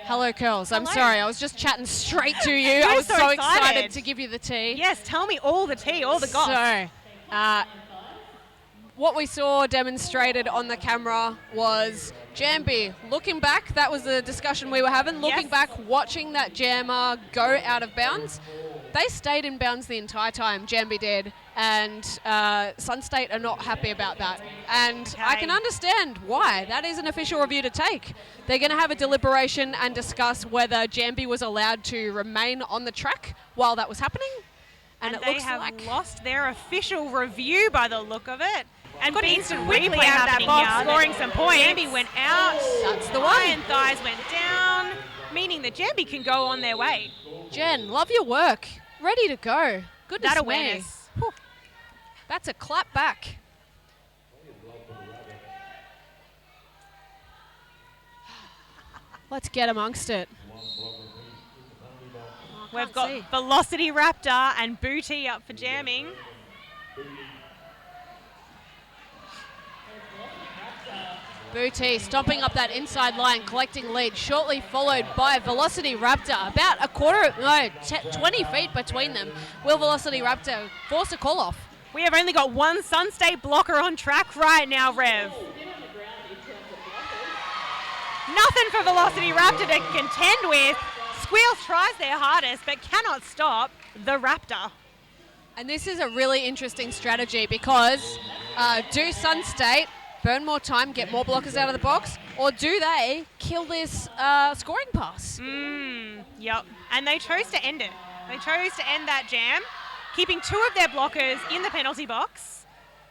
A: Hello, Curls. I'm sorry. I was just chatting straight to you. I was so excited to give you the tea.
B: Yes, tell me all the tea, all the goss.
A: So, what we saw demonstrated on the camera was Jambi looking back. That was the discussion we were having. Looking back, watching that jammer go out of bounds. They stayed in bounds the entire time, Jambi did, and Sunstate are not happy about that. And I can understand why. That is an official review to take. They're going to have a deliberation and discuss whether Jambi was allowed to remain on the track while that was happening. And it
B: they
A: looks
B: have
A: like
B: lost their official review by the look of it. And got an instant replay out of that box, scoring some points. Jambi went out.
A: That's the one.
B: Iron Thighs went down, meaning that Jambi can go on their way.
A: Jen, love your work. Ready to go. Goodness
B: That awareness.
A: me. Whew. That's a clap back. Let's get amongst it.
B: We've
A: Can't
B: got
A: see.
B: Velocity Raptor and Booty up for jamming.
A: Booty stomping up that inside line, collecting lead, shortly followed by Velocity Raptor. About 20 feet between them. Will Velocity Raptor force a call off?
B: We have only got one Sunstate blocker on track right now, Rev. Nothing for Velocity Raptor to contend with. Squeals tries their hardest but cannot stop the Raptor.
A: And this is a really interesting strategy because do Sunstate burn more time, get more blockers out of the box, or do they kill this scoring pass?
B: Yep. And they chose to end it. They chose to end that jam, keeping 2 of their blockers in the penalty box.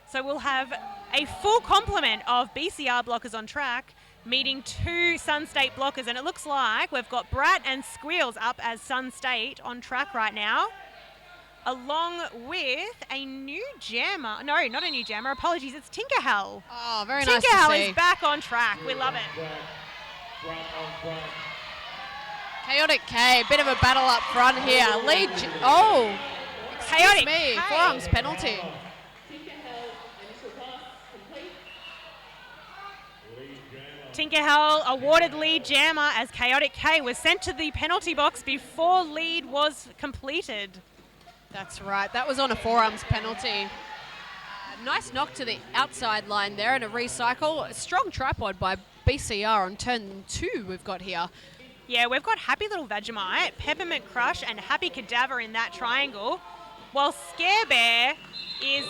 B: So we'll have a full complement of BCR blockers on track, meeting 2 Sunstate blockers. And it looks like we've got Brat and Squeals up as Sunstate on track right now, along with a new jammer. No, not a new jammer. Apologies, it's Tinkerhell.
A: Oh, very nice to
B: Tinkerhell
A: see.
B: is back on track. We love it.
A: Chaotic K, bit of a battle up front here. Lead. Excuse
B: Chaotic
A: me.
B: K.
A: Forearms penalty.
B: Tinkerhell awarded lead jammer as Chaotic K was sent to the penalty box before lead was completed.
A: That's right. That was on a forearms penalty. Nice knock to the outside line there and a recycle. A strong tripod by BCR on turn 2 we've got here.
B: Yeah, we've got Happy Little Vegemite, Peppermint Crush, and Happy Cadaver in that triangle, while Scare Bear is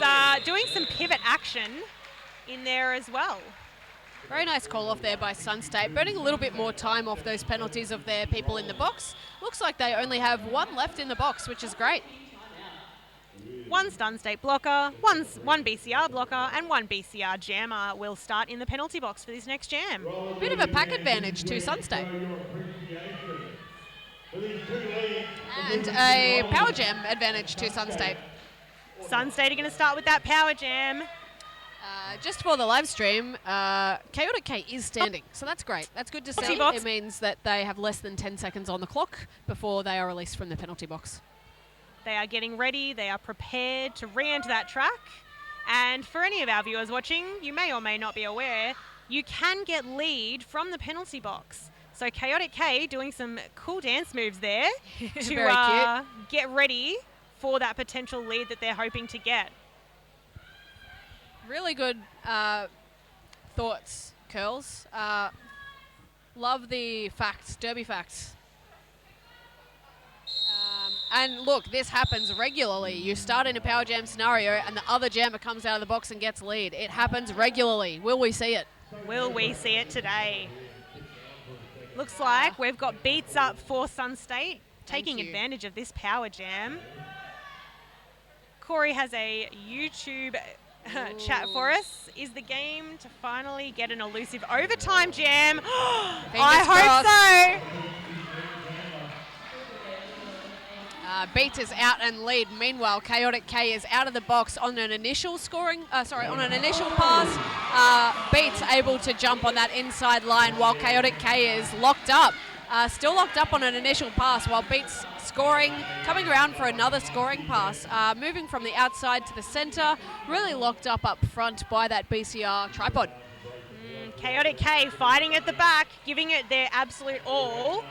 B: doing some pivot action in there as well.
A: Very nice call off there by Sunstate, burning a little bit more time off those penalties of their people in the box. Looks like they only have 1 left in the box, which is great.
B: 1 Sunstate blocker, one BCR blocker, and 1 BCR jammer will start in the penalty box for this next jam.
A: Bit of a pack advantage to Sunstate. And a power jam advantage to Sunstate.
B: Sunstate are going to start with that power jam.
A: Just for the live stream, Chaotic K is standing, so that's great. That's good to see.
B: Box.
A: It means that they have less than 10 seconds on the clock before they are released from the penalty box.
B: They are getting ready. They are prepared to re-enter that track. And for any of our viewers watching, you may or may not be aware, you can get lead from the penalty box. So Chaotic K doing some cool dance moves there to
A: Very cute.
B: get ready for that potential lead that they're hoping to get.
A: Really good thoughts, Curls. Love the facts, derby facts. And look, this happens regularly. You start in a power jam scenario and the other jammer comes out of the box and gets lead. It happens regularly. Will we see it?
B: Will we see it today? Looks like we've got beats up for Sunstate, taking
A: you.
B: advantage of this power jam. Corey has a YouTube chat for us. Is the game to finally get an elusive overtime jam? I hope so.
A: Beats is out and lead. Meanwhile, Chaotic K is out of the box on an initial on an initial pass. Beats able to jump on that inside line while Chaotic K is locked up. Still locked up on an initial pass while Beats scoring, coming around for another scoring pass. Moving from the outside to the centre, really locked up front by that BCR tripod.
B: Chaotic K fighting at the back, giving it their absolute all.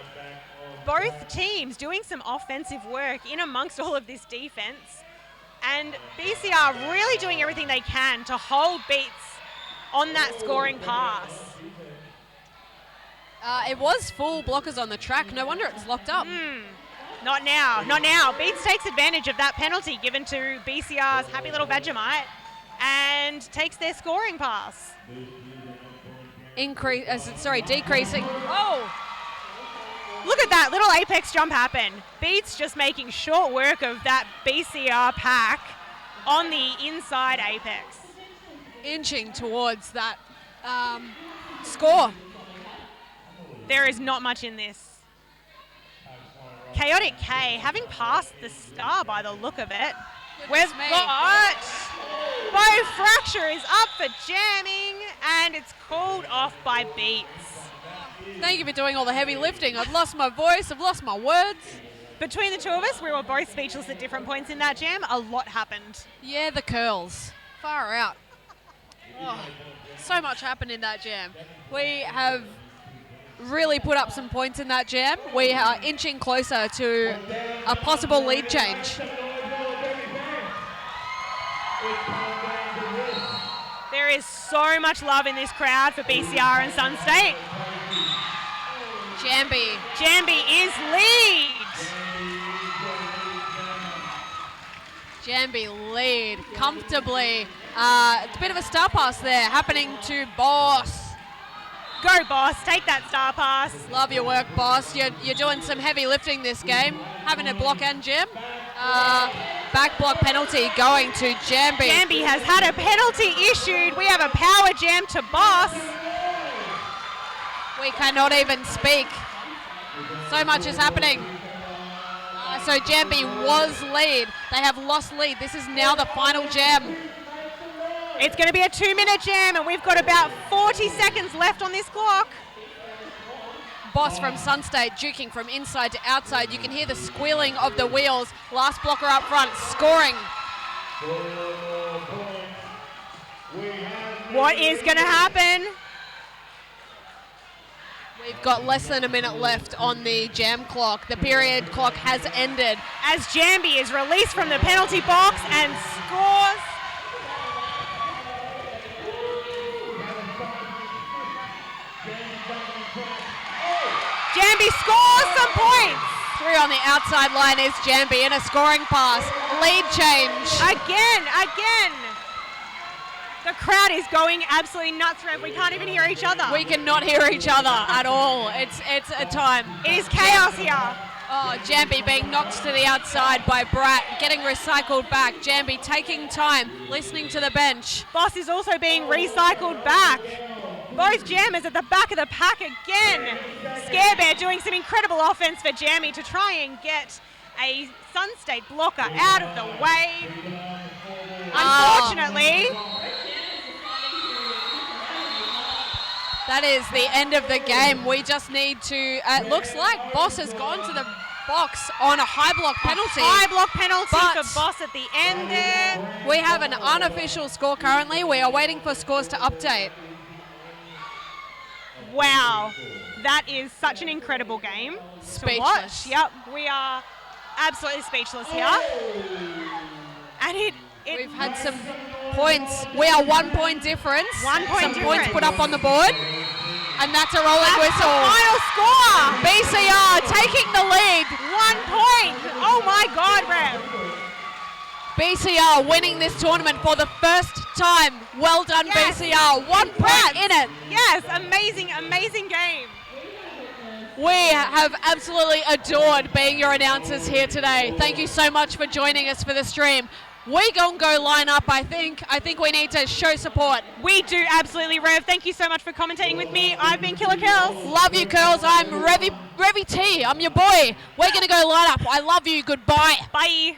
B: Both teams doing some offensive work in amongst all of this defense. And BCR really doing everything they can to hold Beats on that scoring pass.
A: It was full blockers on the track. No wonder it's locked up.
B: Not now, not now. Beats takes advantage of that penalty given to BCR's Happy Little Vegemite and takes their scoring pass.
A: Decreasing. Oh!
B: Look at that little apex jump happen. Beats just making short work of that BCR pack on the inside apex.
A: Inching towards that score.
B: There is not much in this. Chaotic K having passed the star by the look of it. We've got Bow Fracture is up for jamming and it's called off by Beats.
A: Thank you for doing all the heavy lifting. I've lost my voice. I've lost my words.
B: Between the two of us, we were both speechless at different points in that jam. A lot happened.
A: Yeah, the curls. Far out. Oh, so much happened in that jam. We have really put up some points in that jam. We are inching closer to a possible lead change.
B: There is so much love in this crowd for BCR and Sunstate.
A: Jambi.
B: Jambi is lead.
A: Jambi lead comfortably. A bit of a star pass there happening to Boss.
B: Go, Boss. Take that star pass.
A: Love your work, Boss. You're doing some heavy lifting this game. Having a block and jam. Back block penalty going to Jambi.
B: Jambi has had a penalty issued. We have a power jam to Boss.
A: We cannot even speak. So much is happening. So Jambi was lead. They have lost lead. This is now the final jam.
B: It's going to be a 2-minute jam, and we've got about 40 seconds left on this clock.
A: Boss from Sunstate juking from inside to outside. You can hear the squealing of the wheels. Last blocker up front, scoring.
B: What is going to happen?
A: We've got less than a minute left on the jam clock. The period clock has ended.
B: As Jambi is released from the penalty box and scores. Jambi scores some points.
A: 3 on the outside line is Jambi in a scoring pass. Lead change.
B: Again. The crowd is going absolutely nuts, Rev. We can't even hear each other.
A: We cannot hear each other at all. It's a time.
B: It is chaos here.
A: Oh, Jambi being knocked to the outside by Bratt, getting recycled back. Jambi taking time, listening to the bench.
B: Boss is also being recycled back. Both jammers at the back of the pack again. Scare Bear doing some incredible offense for Jambi to try and get a Sunstate blocker out of the way. Unfortunately,
A: that is the end of the game. We just need to, it looks like Boss has gone to the box on a high block penalty.
B: High block penalty
A: But
B: for Boss at the end there.
A: we have an unofficial score currently. We are waiting for scores to update.
B: Wow, that is such an incredible game
A: Speechless.
B: to watch. Yep, we are absolutely speechless here. And
A: We've had some points. We are 1 point difference.
B: 1 point
A: some
B: difference.
A: points put up on the board. And that's a rolling
B: That's
A: whistle.
B: the final score.
A: BCR taking the lead.
B: 1 point. Oh my God, Rev.
A: BCR winning this tournament for the first time. Well done,
B: Yes.
A: BCR. 1 point in it.
B: Yes, amazing game.
A: We have absolutely adored being your announcers here today. Thank you so much for joining us for the stream. We gonna go line up, I think. I think we need to show support.
B: We do absolutely, Rev. Thank you so much for commentating with me. I've been Killer Curls.
A: Love you, Curls. I'm Revy T. I'm your boy. We're gonna go line up. I love you. Goodbye.
B: Bye.